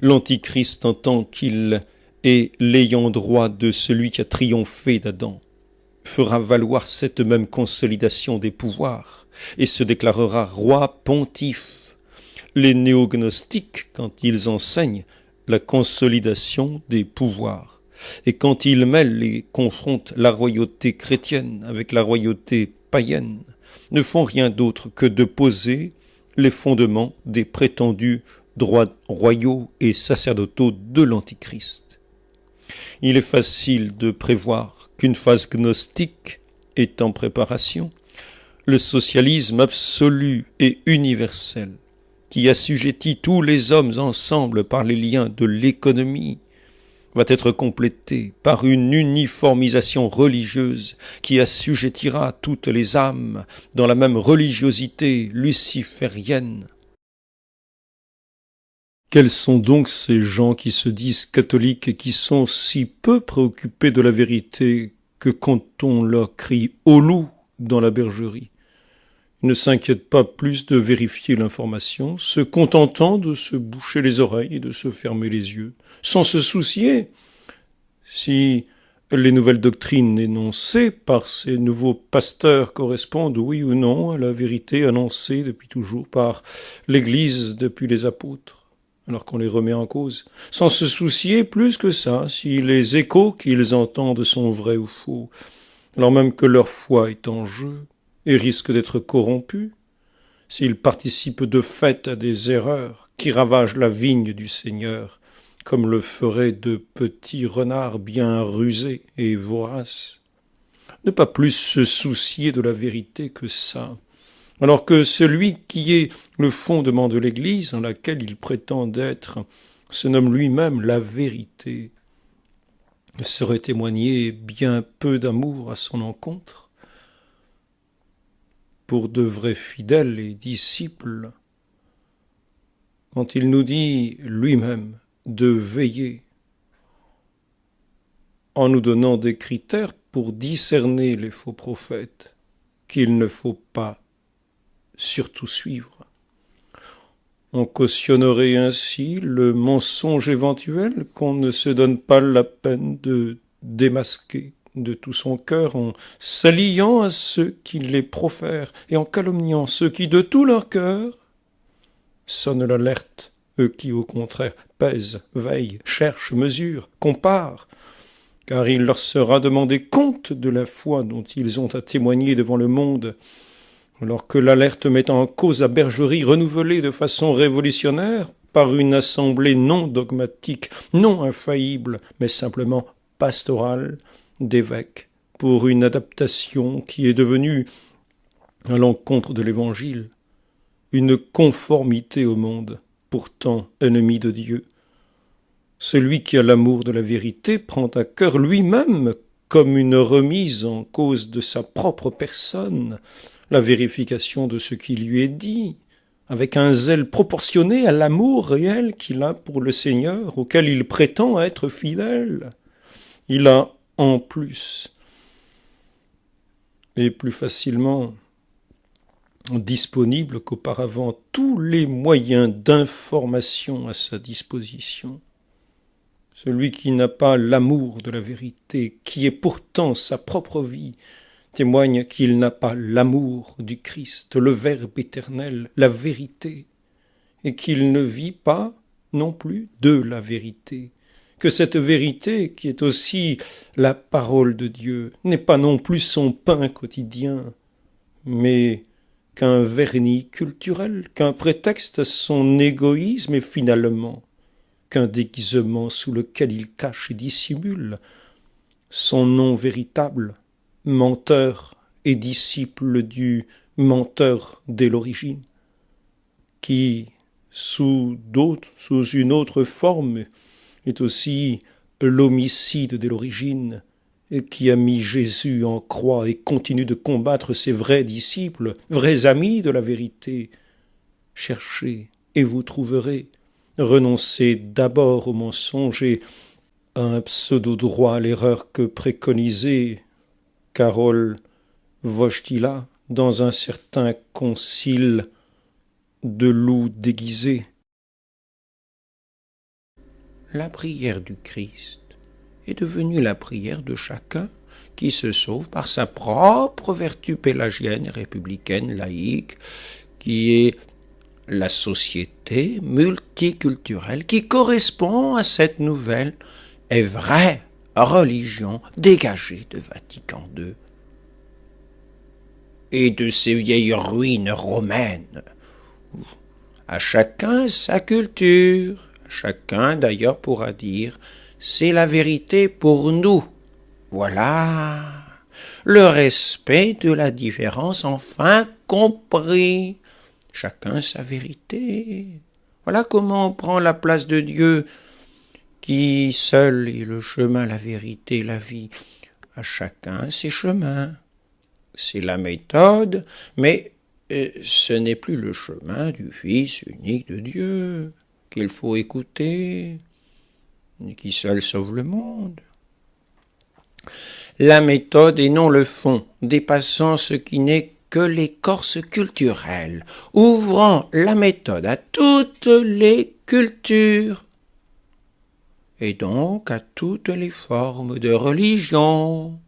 L'Antichrist, en tant qu'il est l'ayant droit de celui qui a triomphé d'Adam, fera valoir cette même consolidation des pouvoirs et se déclarera roi pontife. Les néognostiques, quand ils enseignent la consolidation des pouvoirs, et quand ils mêlent et confrontent la royauté chrétienne avec la royauté païenne, ne font rien d'autre que de poser les fondements des prétendus droits royaux et sacerdotaux de l'Antichrist. Il est facile de prévoir qu'une phase gnostique est en préparation. Le socialisme absolu et universel, qui assujettit tous les hommes ensemble par les liens de l'économie, va être complété par une uniformisation religieuse qui assujettira toutes les âmes dans la même religiosité luciférienne. Quels sont donc ces gens qui se disent catholiques et qui sont si peu préoccupés de la vérité que quand on leur crie « au loup » dans la bergerie, ils ne s'inquiètent pas plus de vérifier l'information, se contentant de se boucher les oreilles et de se fermer les yeux, sans se soucier si les nouvelles doctrines énoncées par ces nouveaux pasteurs correspondent, oui ou non, à la vérité annoncée depuis toujours par l'Église depuis les apôtres, alors qu'on les remet en cause, sans se soucier plus que ça si les échos qu'ils entendent sont vrais ou faux, alors même que leur foi est en jeu et risque d'être corrompue, s'ils participent de fait à des erreurs qui ravagent la vigne du Seigneur, comme le feraient de petits renards bien rusés et voraces. Ne pas plus se soucier de la vérité que ça, alors que celui qui est le fondement de l'Église, en laquelle il prétend être, se nomme lui-même la vérité, serait témoigner bien peu d'amour à son encontre. Pour de vrais fidèles et disciples, quand il nous dit lui-même de veiller en nous donnant des critères pour discerner les faux prophètes qu'il ne faut pas surtout suivre. On cautionnerait ainsi le mensonge éventuel qu'on ne se donne pas la peine de démasquer de tout son cœur en s'alliant à ceux qui les profèrent et en calomniant ceux qui de tout leur cœur sonnent l'alerte, eux qui au contraire pèsent, veillent, cherchent, mesurent, comparent, car il leur sera demandé compte de la foi dont ils ont à témoigner devant le monde, alors que l'alerte met en cause la bergerie renouvelée de façon révolutionnaire par une assemblée non dogmatique, non infaillible, mais simplement pastorale, d'évêques, pour une adaptation qui est devenue, à l'encontre de l'Évangile, une conformité au monde, pourtant ennemi de Dieu. Celui qui a l'amour de la vérité prend à cœur lui-même, comme une remise en cause de sa propre personne, la vérification de ce qui lui est dit, avec un zèle proportionné à l'amour réel qu'il a pour le Seigneur, auquel il prétend être fidèle. Il a en plus, et plus facilement disponible qu'auparavant, tous les moyens d'information à sa disposition. Celui qui n'a pas l'amour de la vérité, qui est pourtant sa propre vie, témoigne qu'il n'a pas l'amour du Christ, le Verbe éternel, la vérité, et qu'il ne vit pas non plus de la vérité, que cette vérité, qui est aussi la parole de Dieu, n'est pas non plus son pain quotidien, mais qu'un vernis culturel, qu'un prétexte à son égoïsme et finalement qu'un déguisement sous lequel il cache et dissimule son nom véritable, menteur et disciple du menteur dès l'origine, qui, sous une autre forme, est aussi l'homicide dès l'origine, et qui a mis Jésus en croix et continue de combattre ses vrais disciples, vrais amis de la vérité. Cherchez et vous trouverez. Renoncez d'abord au mensonge et à un pseudo-droit à l'erreur que préconisait Karol Wojtyla dans un certain concile de loups déguisés. La prière du Christ est devenue la prière de chacun qui se sauve par sa propre vertu pélagienne et républicaine laïque, qui est la société multiculturelle qui correspond à cette nouvelle et vraie religion dégagée de Vatican II et de ces vieilles ruines romaines. À chacun sa culture, chacun d'ailleurs pourra dire « c'est la vérité pour nous ». Voilà, le respect de la différence enfin compris. Chacun sa vérité. Voilà comment on prend la place de Dieu, qui seul est le chemin, la vérité, la vie. À chacun ses chemins. C'est la méthode, mais ce n'est plus le chemin du Fils unique de Dieu qu'il faut écouter, qui seul sauve le monde. La méthode et non le fond, dépassant ce qui n'est que l'écorce culturelle, ouvrant la méthode à toutes les cultures, et donc à toutes les formes de religion,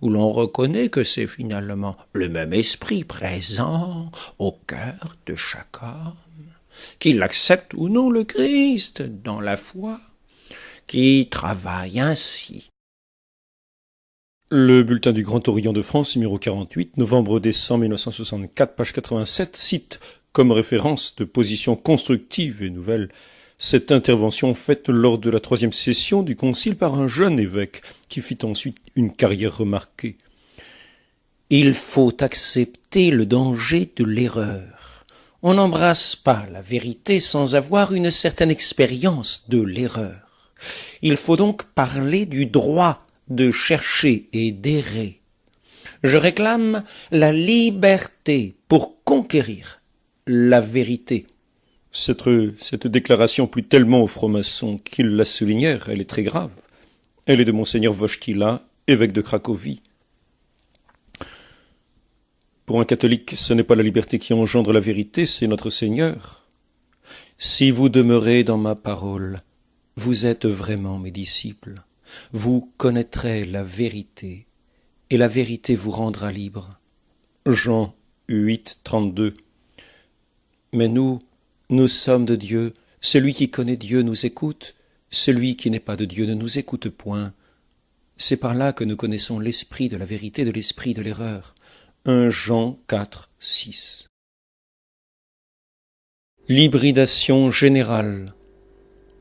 où l'on reconnaît que c'est finalement le même esprit présent au cœur de chaque homme, qu'il accepte ou non le Christ dans la foi, qui travaille ainsi. Le bulletin du Grand Orient de France, numéro 48, novembre-décembre 1964, page 87, cite comme référence de position constructive et nouvelle cette intervention faite lors de la 3e session du concile par un jeune évêque qui fit ensuite une carrière remarquée. Il faut accepter le danger de l'erreur. On n'embrasse pas la vérité sans avoir une certaine expérience de l'erreur. Il faut donc parler du droit de chercher et d'errer. Je réclame la liberté pour conquérir la vérité. Cette déclaration plut tellement aux francs-maçons qu'ils la soulignèrent, elle est très grave. Elle est de monseigneur Wojtyla, évêque de Cracovie. Pour un catholique, ce n'est pas la liberté qui engendre la vérité, c'est notre Seigneur. Si vous demeurez dans ma parole, vous êtes vraiment mes disciples. Vous connaîtrez la vérité, et la vérité vous rendra libre. Jean 8, 32. Mais nous sommes de Dieu. Celui qui connaît Dieu nous écoute. Celui qui n'est pas de Dieu ne nous écoute point. C'est par là que nous connaissons l'esprit de la vérité de l'esprit de l'erreur. 1 Jean 4, 6. L'hybridation générale.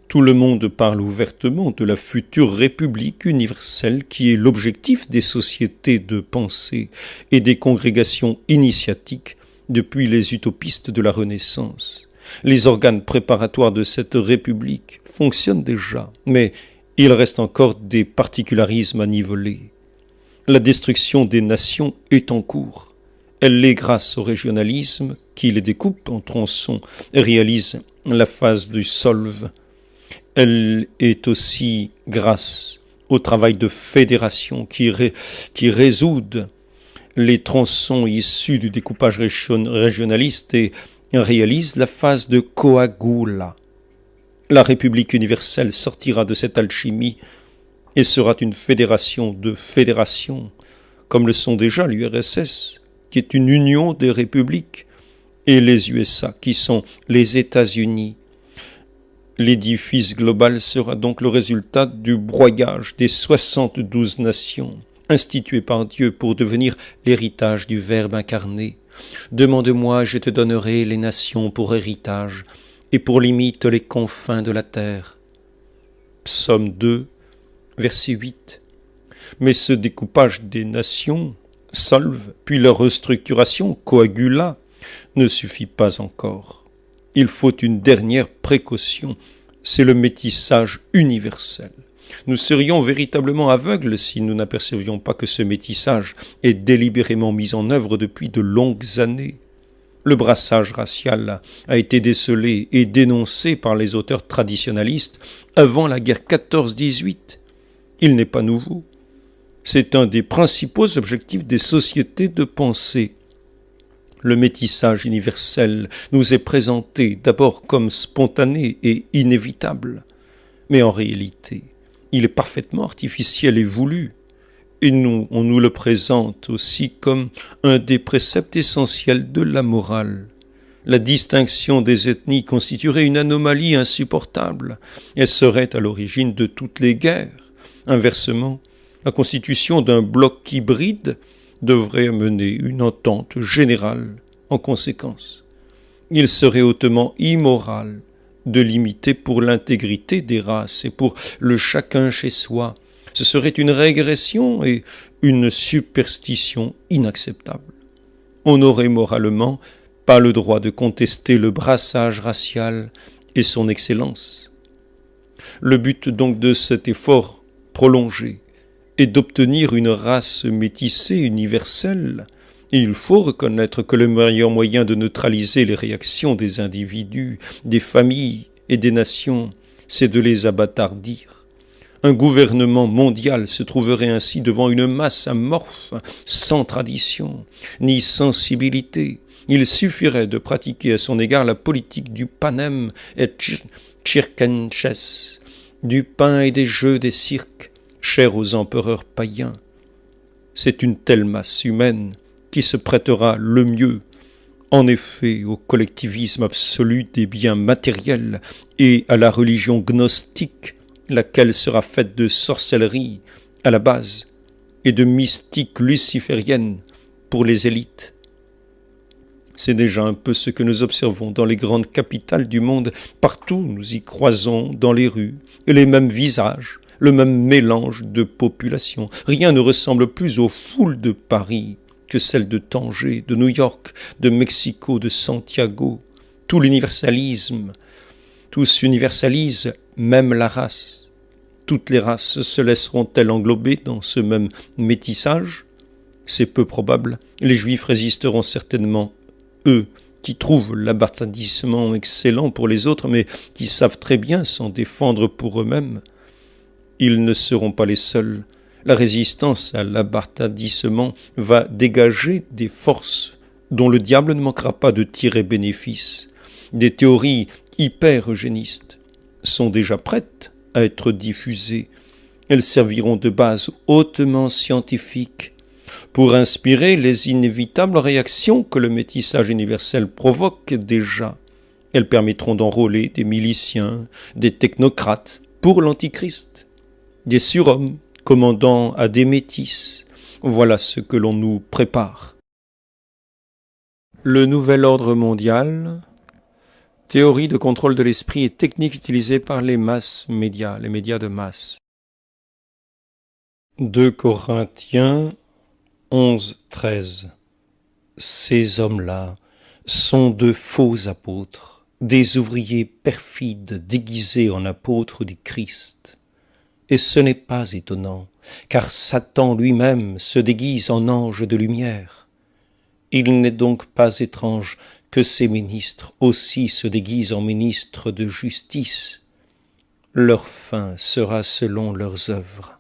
Tout le monde parle ouvertement de la future République universelle qui est l'objectif des sociétés de pensée et des congrégations initiatiques depuis les utopistes de la Renaissance. Les organes préparatoires de cette République fonctionnent déjà, mais il reste encore des particularismes à niveler. La destruction des nations est en cours. Elle l'est grâce au régionalisme qui les découpe en tronçons et réalise la phase du solve. Elle est aussi grâce au travail de fédération qui résoudent les tronçons issus du découpage régionaliste et réalise la phase de coagula. La République universelle sortira de cette alchimie et sera une fédération de fédérations, comme le sont déjà l'URSS, qui est une union des républiques, et les USA, qui sont les États-Unis. L'édifice global sera donc le résultat du broyage des 72 nations, instituées par Dieu pour devenir l'héritage du Verbe incarné. Demande-moi, je te donnerai les nations pour héritage, et pour limite les confins de la terre. Psaume 2, verset 8. Mais ce découpage des nations, solve, puis leur restructuration, coagula, ne suffit pas encore. Il faut une dernière précaution, c'est le métissage universel. Nous serions véritablement aveugles si nous n'apercevions pas que ce métissage est délibérément mis en œuvre depuis de longues années. Le brassage racial a été décelé et dénoncé par les auteurs traditionalistes avant la guerre 14-18. Il n'est pas nouveau. C'est un des principaux objectifs des sociétés de pensée. Le métissage universel nous est présenté d'abord comme spontané et inévitable, mais en réalité, il est parfaitement artificiel et voulu, et on nous le présente aussi comme un des préceptes essentiels de la morale. La distinction des ethnies constituerait une anomalie insupportable, et serait à l'origine de toutes les guerres. Inversement, la constitution d'un bloc hybride devrait amener une entente générale en conséquence. Il serait hautement immoral de limiter pour l'intégrité des races et pour le chacun chez soi. Ce serait une régression et une superstition inacceptable. On n'aurait moralement pas le droit de contester le brassage racial et son excellence. Le but donc de cet effort prolongé est d'obtenir une race métissée universelle, et il faut reconnaître que le meilleur moyen de neutraliser les réactions des individus, des familles et des nations, c'est de les abattardir. Un gouvernement mondial se trouverait ainsi devant une masse amorphe, sans tradition, ni sensibilité. Il suffirait de pratiquer à son égard la politique du panem et circenses, du pain et des jeux des cirques, chers aux empereurs païens. C'est une telle masse humaine qui se prêtera le mieux, en effet, au collectivisme absolu des biens matériels et à la religion gnostique, laquelle sera faite de sorcellerie à la base et de mystique luciférienne pour les élites. C'est déjà un peu ce que nous observons dans les grandes capitales du monde. Partout, nous y croisons dans les rues les mêmes visages, le même mélange de population. Rien ne ressemble plus aux foules de Paris que celles de Tanger, de New York, de Mexico, de Santiago. Tout l'universalisme, tous universalisent même la race. Toutes les races se laisseront-elles englober dans ce même métissage? C'est peu probable. Les Juifs résisteront certainement, eux, qui trouvent l'abattardissement excellent pour les autres, mais qui savent très bien s'en défendre pour eux-mêmes. Ils ne seront pas les seuls. La résistance à l'abattardissement va dégager des forces dont le diable ne manquera pas de tirer bénéfice. Des théories hyper-eugénistes sont déjà prêtes à être diffusées. Elles serviront de base hautement scientifique pour inspirer les inévitables réactions que le métissage universel provoque déjà. Elles permettront d'enrôler des miliciens, des technocrates pour l'Antichrist, des surhommes commandant à des métis. Voilà ce que l'on nous prépare. Le nouvel ordre mondial, théorie de contrôle de l'esprit et technique utilisée par les masses médias, les médias de masse. 2 Corinthiens 11-13. Ces hommes-là sont de faux apôtres, des ouvriers perfides déguisés en apôtres du Christ. Et ce n'est pas étonnant, car Satan lui-même se déguise en ange de lumière. Il n'est donc pas étrange que ces ministres aussi se déguisent en ministres de justice. Leur fin sera selon leurs œuvres.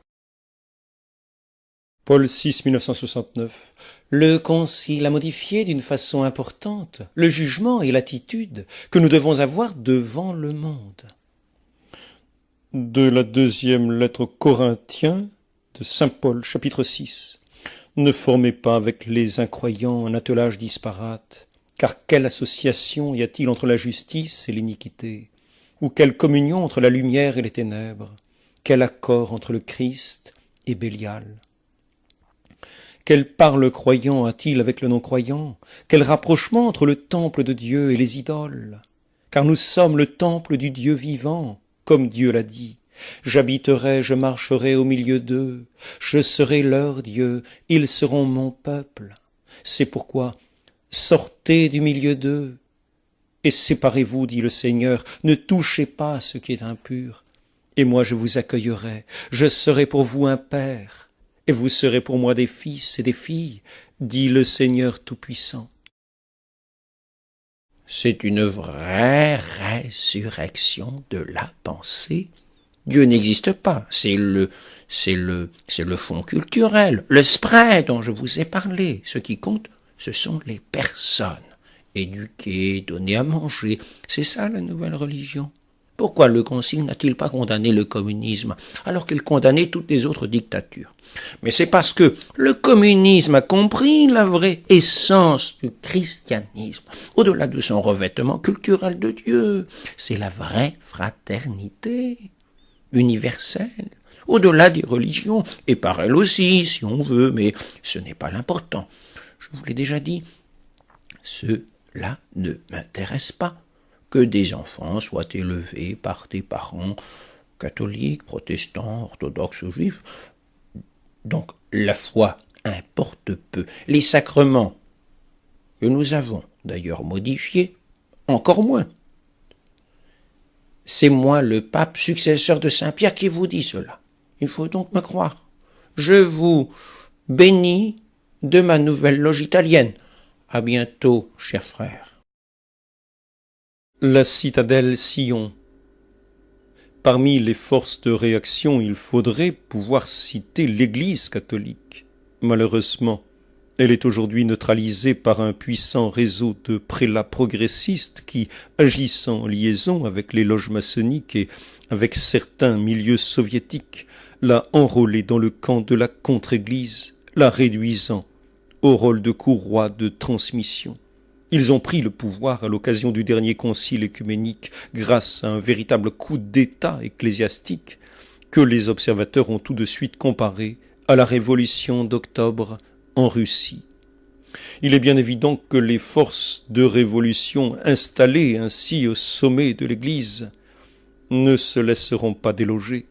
Paul VI, 1969. Le Concile a modifié d'une façon importante le jugement et l'attitude que nous devons avoir devant le monde. de la deuxième lettre aux Corinthiens de saint Paul, chapitre 6. Ne formez pas avec les incroyants un attelage disparate, car quelle association y a-t-il entre la justice et l'iniquité? Ou quelle communion entre la lumière et les ténèbres? Quel accord entre le Christ et Bélial? Quelle part le croyant a-t-il avec le non-croyant? Quel rapprochement entre le temple de Dieu et les idoles? Car nous sommes le temple du Dieu vivant, comme Dieu l'a dit. J'habiterai, je marcherai au milieu d'eux, je serai leur Dieu, ils seront mon peuple. C'est pourquoi, sortez du milieu d'eux, et séparez-vous, dit le Seigneur, ne touchez pas à ce qui est impur. Et moi je vous accueillerai, je serai pour vous un père, et vous serez pour moi des fils et des filles, dit le Seigneur Tout-Puissant. C'est une vraie résurrection de la pensée. Dieu n'existe pas, c'est le fond culturel, le spray dont je vous ai parlé. Ce qui compte, ce sont les personnes. Éduquées, données à manger, c'est ça la nouvelle religion. Pourquoi le Concile n'a-t-il pas condamné le communisme alors qu'il condamnait toutes les autres dictatures? Mais c'est parce que le communisme a compris la vraie essence du christianisme, au-delà de son revêtement culturel de Dieu. C'est la vraie fraternité universelle, au-delà des religions, et par elle aussi, si on veut, mais ce n'est pas l'important. Je vous l'ai déjà dit, cela ne m'intéresse pas. Que des enfants soient élevés par des parents catholiques, protestants, orthodoxes, juifs. Donc la foi importe peu. Les sacrements que nous avons d'ailleurs modifiés, encore moins. C'est moi, le pape successeur de Saint-Pierre, qui vous dit cela. Il faut donc me croire. Je vous bénis de ma nouvelle loge italienne. À bientôt, chers frères. La citadelle Sion. Parmi les forces de réaction, il faudrait pouvoir citer l'Église catholique. Malheureusement, elle est aujourd'hui neutralisée par un puissant réseau de prélats progressistes qui, agissant en liaison avec les loges maçonniques et avec certains milieux soviétiques, l'a enrôlée dans le camp de la contre-Église, la réduisant au rôle de courroie de transmission. Ils ont pris le pouvoir à l'occasion du dernier concile œcuménique grâce à un véritable coup d'État ecclésiastique que les observateurs ont tout de suite comparé à la révolution d'octobre en Russie. Il est bien évident que les forces de révolution installées ainsi au sommet de l'Église ne se laisseront pas déloger.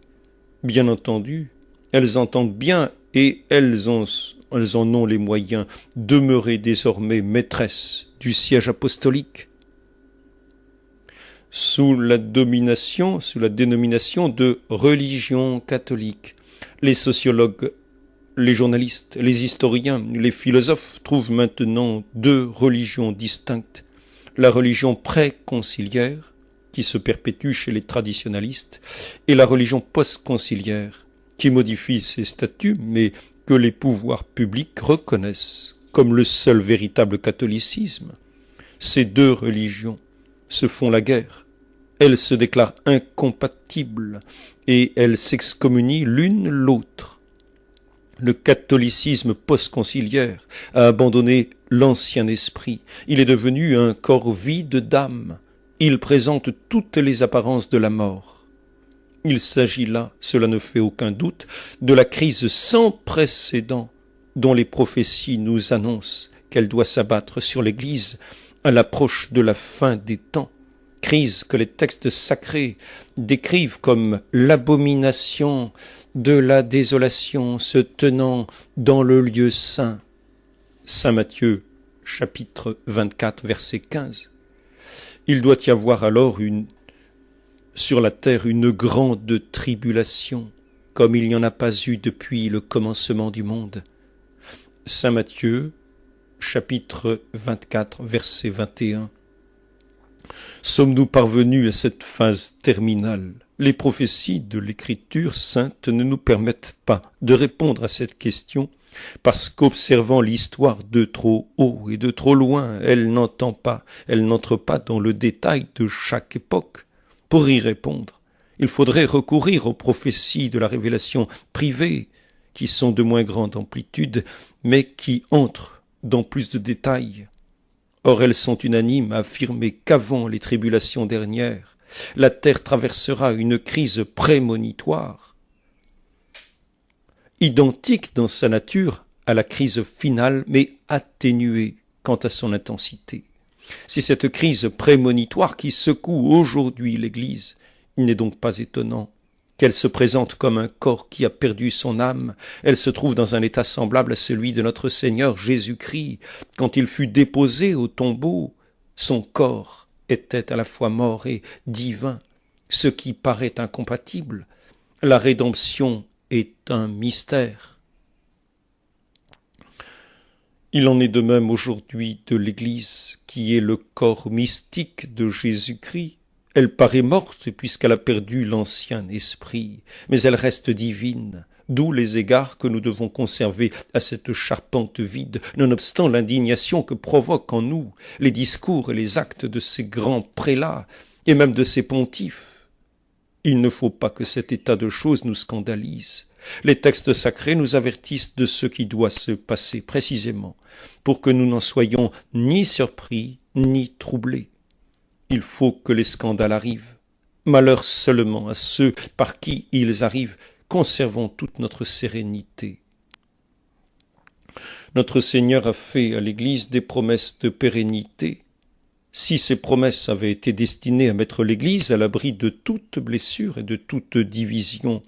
Bien entendu, elles entendent bien et elles en ont les moyens, demeurer désormais maîtresses du siège apostolique. Sous la dénomination de religion catholique, les sociologues, les journalistes, les historiens, les philosophes trouvent maintenant deux religions distinctes. La religion pré-conciliaire, qui se perpétue chez les traditionalistes, et la religion post-conciliaire, qui modifie ses statuts, mais que les pouvoirs publics reconnaissent comme le seul véritable catholicisme. Ces deux religions se font la guerre. Elles se déclarent incompatibles et elles s'excommunient l'une l'autre. Le catholicisme post-conciliaire a abandonné l'ancien esprit. Il est devenu un corps vide d'âme. Il présente toutes les apparences de la mort. Il s'agit là, cela ne fait aucun doute, de la crise sans précédent dont les prophéties nous annoncent qu'elle doit s'abattre sur l'Église à l'approche de la fin des temps. Crise que les textes sacrés décrivent comme l'abomination de la désolation se tenant dans le lieu saint. Saint Matthieu, chapitre 24, verset 15. Il doit y avoir alors sur la terre une grande tribulation, comme il n'y en a pas eu depuis le commencement du monde. Saint Matthieu, chapitre 24, verset 21. Sommes-nous parvenus à cette phase terminale? Les prophéties de l'Écriture sainte ne nous permettent pas de répondre à cette question, parce qu'observant l'histoire de trop haut et de trop loin, elle n'entre pas dans le détail de chaque époque. Pour y répondre, Il faudrait recourir aux prophéties de la révélation privée, qui sont de moins grande amplitude, mais qui entrent dans plus de détails. Or elles sont unanimes à affirmer qu'avant les tribulations dernières, la terre traversera une crise prémonitoire, identique dans sa nature à la crise finale, mais atténuée quant à son intensité. C'est cette crise prémonitoire qui secoue aujourd'hui l'Église. Il n'est donc pas étonnant qu'elle se présente comme un corps qui a perdu son âme. Elle se trouve dans un état semblable à celui de notre Seigneur Jésus-Christ. Quand il fut déposé au tombeau, son corps était à la fois mort et divin, ce qui paraît incompatible. La rédemption est un mystère. Il en est de même aujourd'hui de l'Église, qui est le corps mystique de Jésus-Christ. Elle paraît morte puisqu'elle a perdu l'ancien esprit, mais elle reste divine, d'où les égards que nous devons conserver à cette charpente vide, nonobstant l'indignation que provoquent en nous les discours et les actes de ces grands prélats, et même de ces pontifes. Il ne faut pas que cet état de choses nous scandalise. Les textes sacrés nous avertissent de ce qui doit se passer précisément, pour que nous n'en soyons ni surpris ni troublés. Il faut que les scandales arrivent. Malheur seulement à ceux par qui ils arrivent. Conservons toute notre sérénité. Notre Seigneur a fait à l'Église des promesses de pérennité. Si ces promesses avaient été destinées à mettre l'Église à l'abri de toute blessure et de toute division,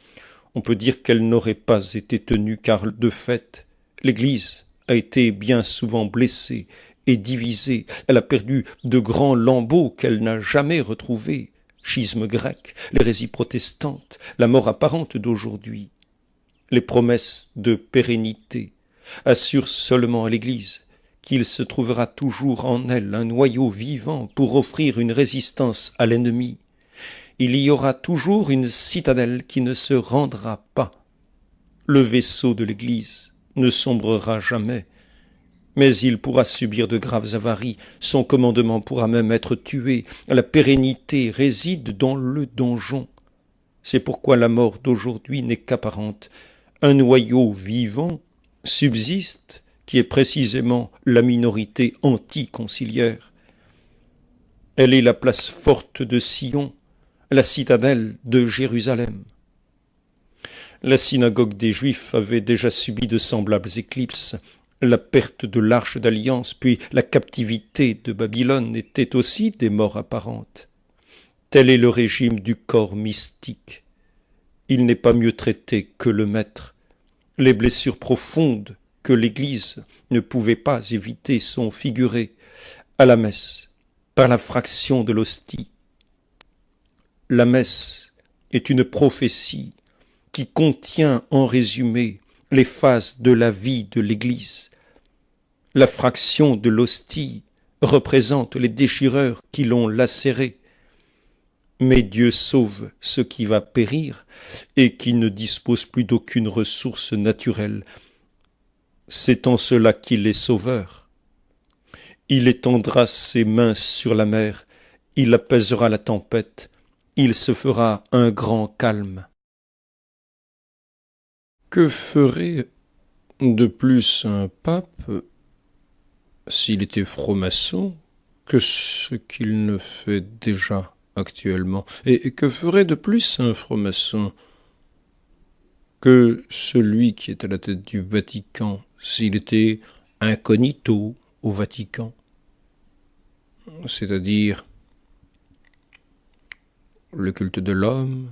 on peut dire qu'elle n'aurait pas été tenue, car de fait, l'Église a été bien souvent blessée et divisée. Elle a perdu de grands lambeaux qu'elle n'a jamais retrouvés. Schisme grec, l'hérésie protestante, la mort apparente d'aujourd'hui. Les promesses de pérennité assurent seulement à l'Église qu'il se trouvera toujours en elle un noyau vivant pour offrir une résistance à l'ennemi. Il y aura toujours une citadelle qui ne se rendra pas. Le vaisseau de l'Église ne sombrera jamais, mais il pourra subir de graves avaries, son commandement pourra même être tué, la pérennité réside dans le donjon. C'est pourquoi la mort d'aujourd'hui n'est qu'apparente. Un noyau vivant subsiste, qui est précisément la minorité anticonciliaire. Elle est la place forte de Sion, la citadelle de Jérusalem. La synagogue des Juifs avait déjà subi de semblables éclipses. La perte de l'arche d'alliance, puis la captivité de Babylone étaient aussi des morts apparentes. Tel est le régime du corps mystique. Il n'est pas mieux traité que le maître. Les blessures profondes que l'Église ne pouvait pas éviter sont figurées à la messe par la fraction de l'hostie. La messe est une prophétie qui contient en résumé les phases de la vie de l'Église. La fraction de l'hostie représente les déchireurs qui l'ont lacérée. Mais Dieu sauve ce qui va périr et qui ne dispose plus d'aucune ressource naturelle. C'est en cela qu'il est sauveur. Il étendra ses mains sur la mer, il apaisera la tempête, il se fera un grand calme. Que ferait de plus un pape s'il était franc-maçon que ce qu'il ne fait déjà actuellement? Et que ferait de plus un franc-maçon que celui qui est à la tête du Vatican s'il était incognito au Vatican? C'est-à-dire le culte de l'homme,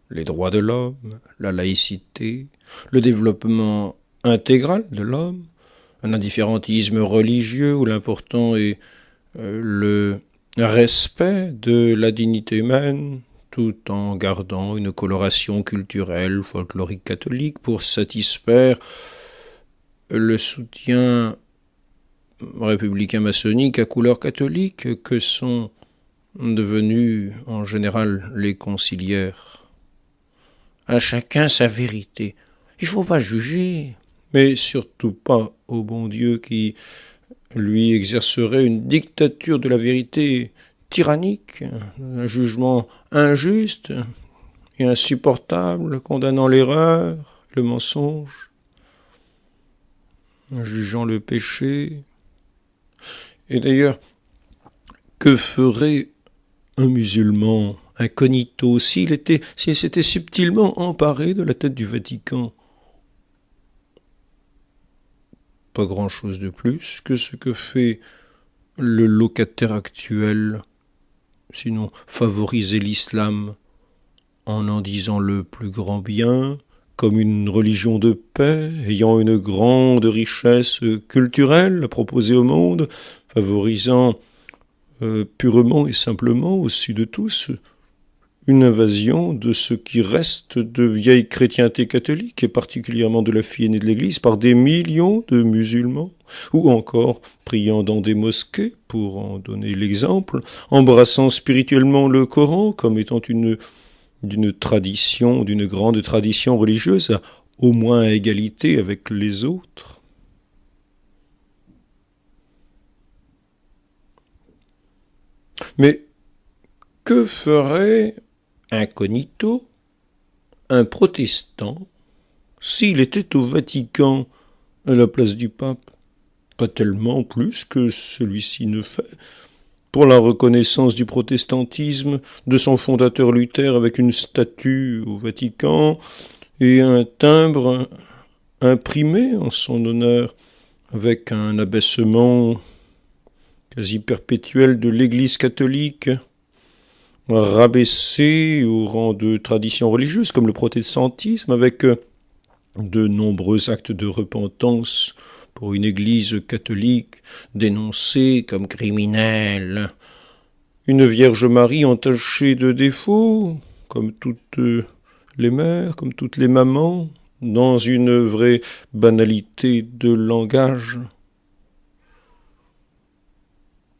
les droits de l'homme, la laïcité, le développement intégral de l'homme, un indifférentisme religieux où l'important est le respect de la dignité humaine, tout en gardant une coloration culturelle, folklorique catholique pour satisfaire le soutien républicain maçonnique à couleur catholique que sont devenus en général les conciliaires. À chacun sa vérité. Il ne faut pas juger, mais surtout pas au bon Dieu qui, lui, exercerait une dictature de la vérité tyrannique, un jugement injuste et insupportable, condamnant l'erreur, le mensonge, jugeant le péché. Et d'ailleurs, que ferait un musulman incognito s'il s'était subtilement emparé de la tête du Vatican? Pas grand-chose de plus que ce que fait le locataire actuel, sinon favoriser l'islam en disant le plus grand bien, comme une religion de paix, ayant une grande richesse culturelle à proposer au monde, favorisant purement et simplement, au-dessus de tous, une invasion de ce qui reste de vieille chrétienté catholique, et particulièrement de la fille aînée de l'Église, par des millions de musulmans, ou encore priant dans des mosquées, pour en donner l'exemple, embrassant spirituellement le Coran comme étant d'une grande tradition religieuse, au moins à égalité avec les autres. Mais que ferait incognito un protestant s'il était au Vatican à la place du pape? Pas tellement plus que celui-ci ne fait, pour la reconnaissance du protestantisme de son fondateur Luther avec une statue au Vatican et un timbre imprimé en son honneur avec un abaissement quasi perpétuel de l'Église catholique, rabaissée au rang de tradition religieuse comme le protestantisme, avec de nombreux actes de repentance pour une Église catholique dénoncée comme criminelle, une Vierge Marie entachée de défauts, comme toutes les mères, comme toutes les mamans, dans une vraie banalité de langage,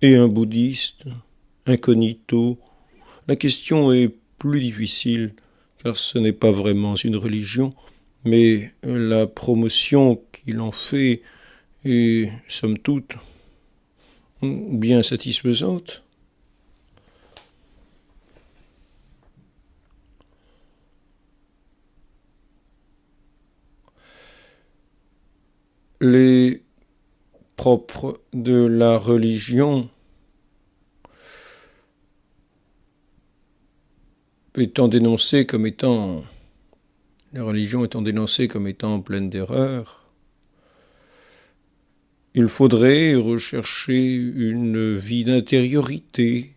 et un bouddhiste, incognito. La question est plus difficile, car ce n'est pas vraiment une religion, mais la promotion qu'il en fait est, somme toute, bien satisfaisante. Les propres de la religion étant dénoncées comme étant pleines d'erreurs, il faudrait rechercher une vie d'intériorité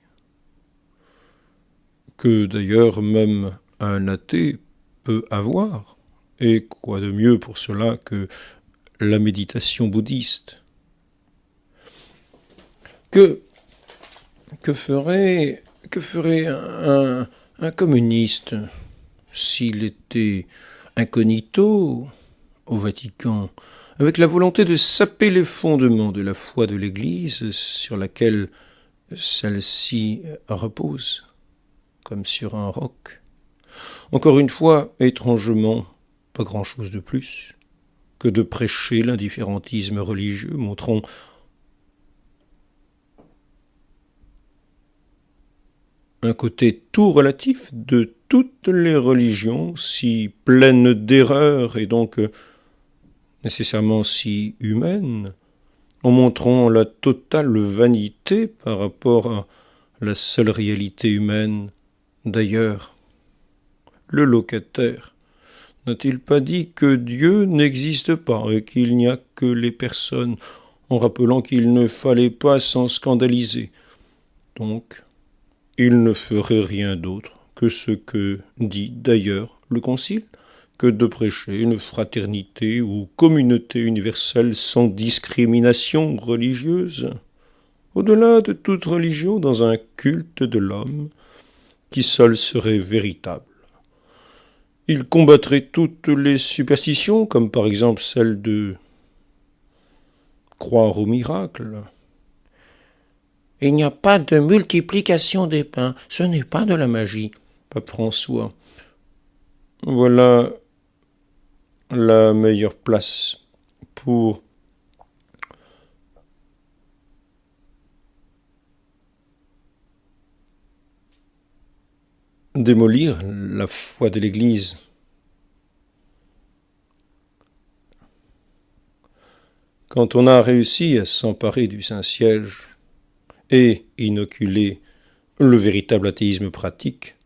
que d'ailleurs même un athée peut avoir. Et quoi de mieux pour cela que la méditation bouddhiste? Que ferait un communiste s'il était incognito au Vatican, avec la volonté de saper les fondements de la foi de l'Église sur laquelle celle-ci repose, comme sur un roc? Encore une fois, étrangement, pas grand-chose de plus que de prêcher l'indifférentisme religieux, montrant un côté tout relatif de toutes les religions, si pleines d'erreurs et donc nécessairement si humaines, en montrant la totale vanité par rapport à la seule réalité humaine. D'ailleurs, le locataire n'a-t-il pas dit que Dieu n'existe pas et qu'il n'y a que les personnes, en rappelant qu'il ne fallait pas s'en scandaliser? Donc, il ne ferait rien d'autre que ce que dit d'ailleurs le Concile, que de prêcher une fraternité ou communauté universelle sans discrimination religieuse, au-delà de toute religion, dans un culte de l'homme qui seul serait véritable. Il combattrait toutes les superstitions, comme par exemple celle de croire au miracle. Il n'y a pas de multiplication des pains, ce n'est pas de la magie, Pape François. Voilà la meilleure place pour démolir la foi de l'Église. Quand on a réussi à s'emparer du Saint-Siège et inoculer le véritable athéisme pratique,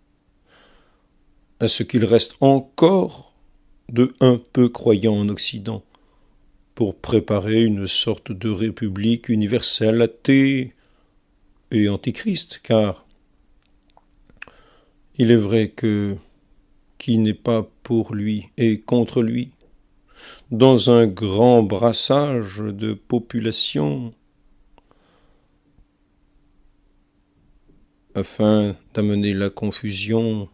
à ce qu'il reste encore de un peu croyants en Occident pour préparer une sorte de république universelle athée et antichrist, car il est vrai que qui n'est pas pour lui et contre lui, dans un grand brassage de population, afin d'amener la confusion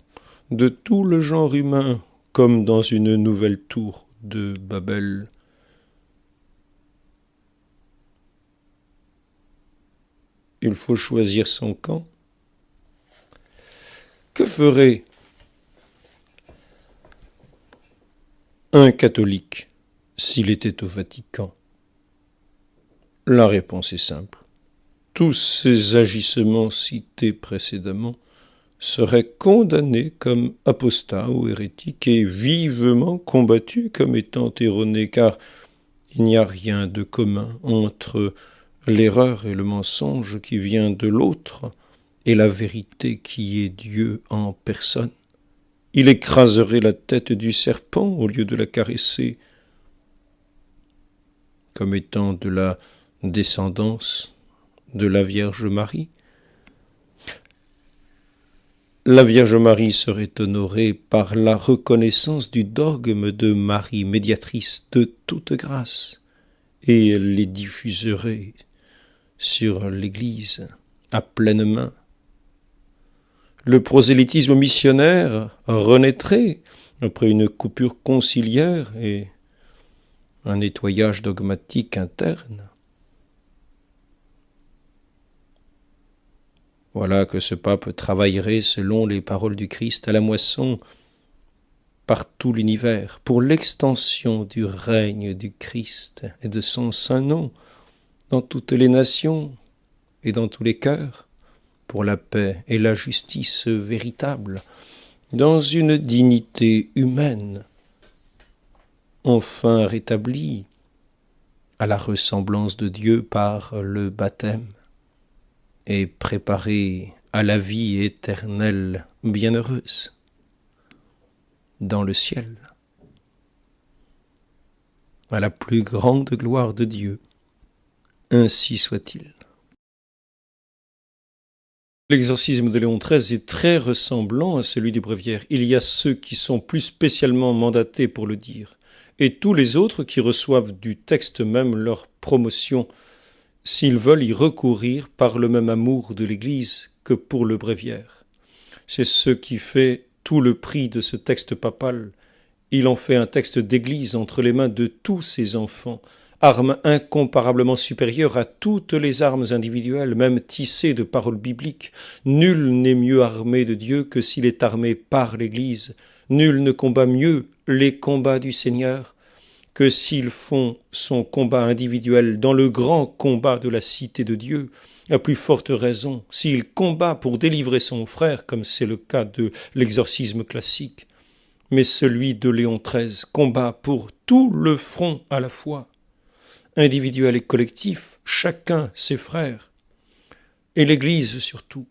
de tout le genre humain, comme dans une nouvelle tour de Babel. Il faut choisir son camp. Que ferait un catholique s'il était au Vatican? La réponse est simple. Tous ces agissements cités précédemment seraient condamnés comme apostats ou hérétiques et vivement combattus comme étant erronés, car il n'y a rien de commun entre l'erreur et le mensonge qui vient de l'autre et la vérité qui est Dieu en personne. Il écraserait la tête du serpent au lieu de la caresser, comme étant de la descendance de la Vierge Marie. La Vierge Marie serait honorée par la reconnaissance du dogme de Marie, médiatrice de toute grâce, et elle les diffuserait sur l'Église à pleine main. Le prosélytisme missionnaire renaîtrait après une coupure conciliaire et un nettoyage dogmatique interne. Voilà que ce pape travaillerait selon les paroles du Christ à la moisson par tout l'univers pour l'extension du règne du Christ et de son saint nom dans toutes les nations et dans tous les cœurs, pour la paix et la justice véritable, dans une dignité humaine, enfin rétablie à la ressemblance de Dieu par le baptême, et préparée à la vie éternelle bienheureuse dans le ciel, à la plus grande gloire de Dieu. Ainsi soit-il. L'exorcisme de Léon XIII est très ressemblant à celui du Bréviaire. Il y a ceux qui sont plus spécialement mandatés pour le dire, et tous les autres qui reçoivent du texte même leur promotion, s'ils veulent y recourir par le même amour de l'Église que pour le Bréviaire. C'est ce qui fait tout le prix de ce texte papal. Il en fait un texte d'Église entre les mains de tous ses enfants, arme incomparablement supérieure à toutes les armes individuelles, même tissées de paroles bibliques. Nul n'est mieux armé de Dieu que s'il est armé par l'Église. Nul ne combat mieux les combats du Seigneur que s'ils font son combat individuel dans le grand combat de la cité de Dieu. À plus forte raison, s'il combat pour délivrer son frère, comme c'est le cas de l'exorcisme classique. Mais celui de Léon XIII combat pour tout le front à la fois, individuel et collectif, chacun ses frères, et l'Église surtout,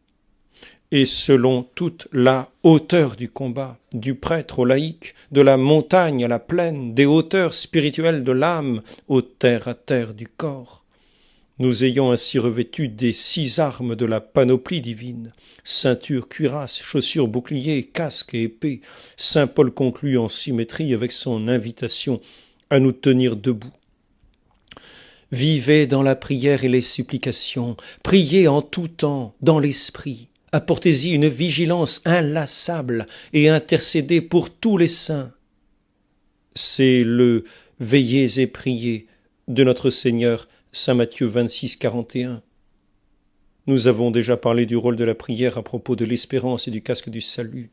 et selon toute la hauteur du combat, du prêtre au laïc, de la montagne à la plaine, des hauteurs spirituelles de l'âme au terre-à-terre du corps. Nous ayons ainsi revêtu des 6 armes de la panoplie divine, ceinture, cuirasse, chaussures, boucliers, casque et épée. Saint Paul conclut en symétrie avec son invitation à nous tenir debout. Vivez dans la prière et les supplications, priez en tout temps dans l'esprit, apportez-y une vigilance inlassable et intercédez pour tous les saints. C'est le « veillez et priez » de notre Seigneur, Saint Matthieu 26, 41. Nous avons déjà parlé du rôle de la prière à propos de l'espérance et du casque du salut.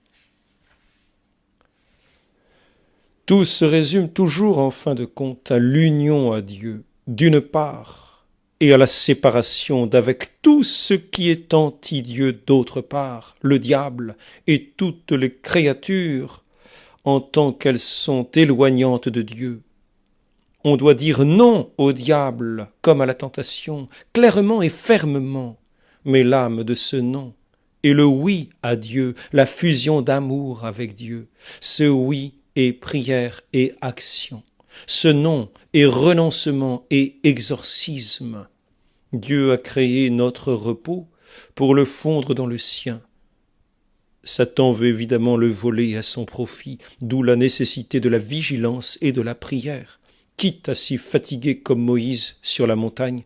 Tout se résume toujours en fin de compte à l'union à Dieu, d'une part, et à la séparation d'avec tout ce qui est anti-Dieu d'autre part, le diable et toutes les créatures, en tant qu'elles sont éloignantes de Dieu. On doit dire non au diable comme à la tentation, clairement et fermement, mais l'âme de ce non est le oui à Dieu, la fusion d'amour avec Dieu. Ce oui est prière et action. Ce non est renoncement et exorcisme. Dieu a créé notre repos pour le fondre dans le sien. Satan veut évidemment le voler à son profit, d'où la nécessité de la vigilance et de la prière, quitte à s'y fatiguer comme Moïse sur la montagne.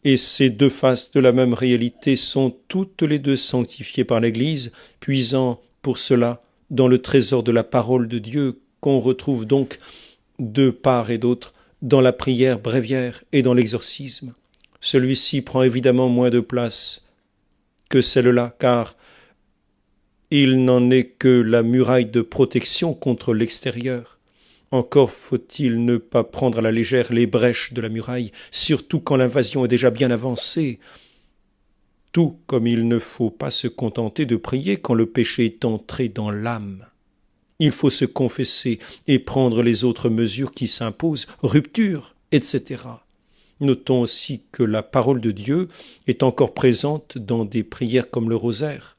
Et ces deux faces de la même réalité sont toutes les deux sanctifiées par l'Église, puisant pour cela dans le trésor de la parole de Dieu, qu'on retrouve donc de part et d'autre dans la prière bréviaire et dans l'exorcisme. Celui-ci prend évidemment moins de place que celle-là, car il n'en est que la muraille de protection contre l'extérieur. Encore faut-il ne pas prendre à la légère les brèches de la muraille, surtout quand l'invasion est déjà bien avancée. Tout comme il ne faut pas se contenter de prier quand le péché est entré dans l'âme. Il faut se confesser et prendre les autres mesures qui s'imposent, rupture, etc. Notons aussi que la parole de Dieu est encore présente dans des prières comme le rosaire.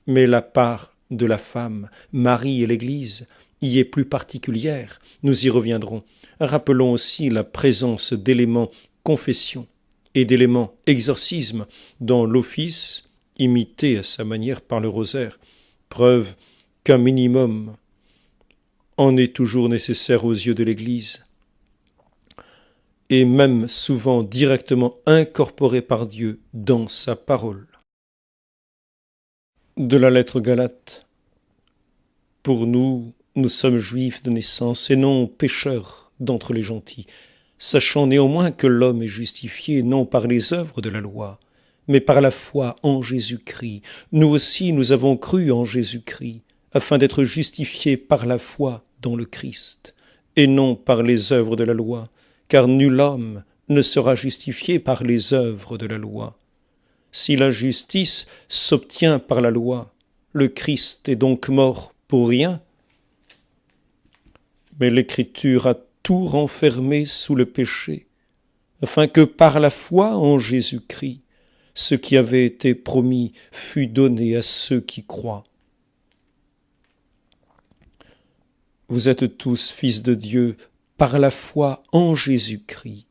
Mais la part de la femme, Marie et l'Église, y est plus particulière. Nous y reviendrons. Rappelons aussi la présence d'éléments confession et d'éléments exorcisme dans l'office, imité à sa manière par le rosaire. Preuve qu'un minimum en est toujours nécessaire aux yeux de l'Église, et même souvent directement incorporé par Dieu dans sa parole. De la lettre aux Galates. Pour nous, nous sommes juifs de naissance et non pécheurs d'entre les gentils, sachant néanmoins que l'homme est justifié non par les œuvres de la loi, mais par la foi en Jésus-Christ. Nous aussi, nous avons cru en Jésus-Christ, afin d'être justifiés par la foi dans le Christ, et non par les œuvres de la loi, car nul homme ne sera justifié par les œuvres de la loi. Si la justice s'obtient par la loi, le Christ est donc mort pour rien. Mais l'Écriture a tout renfermé sous le péché, afin que par la foi en Jésus-Christ, ce qui avait été promis fût donné à ceux qui croient. Vous êtes tous fils de Dieu par la foi en Jésus-Christ.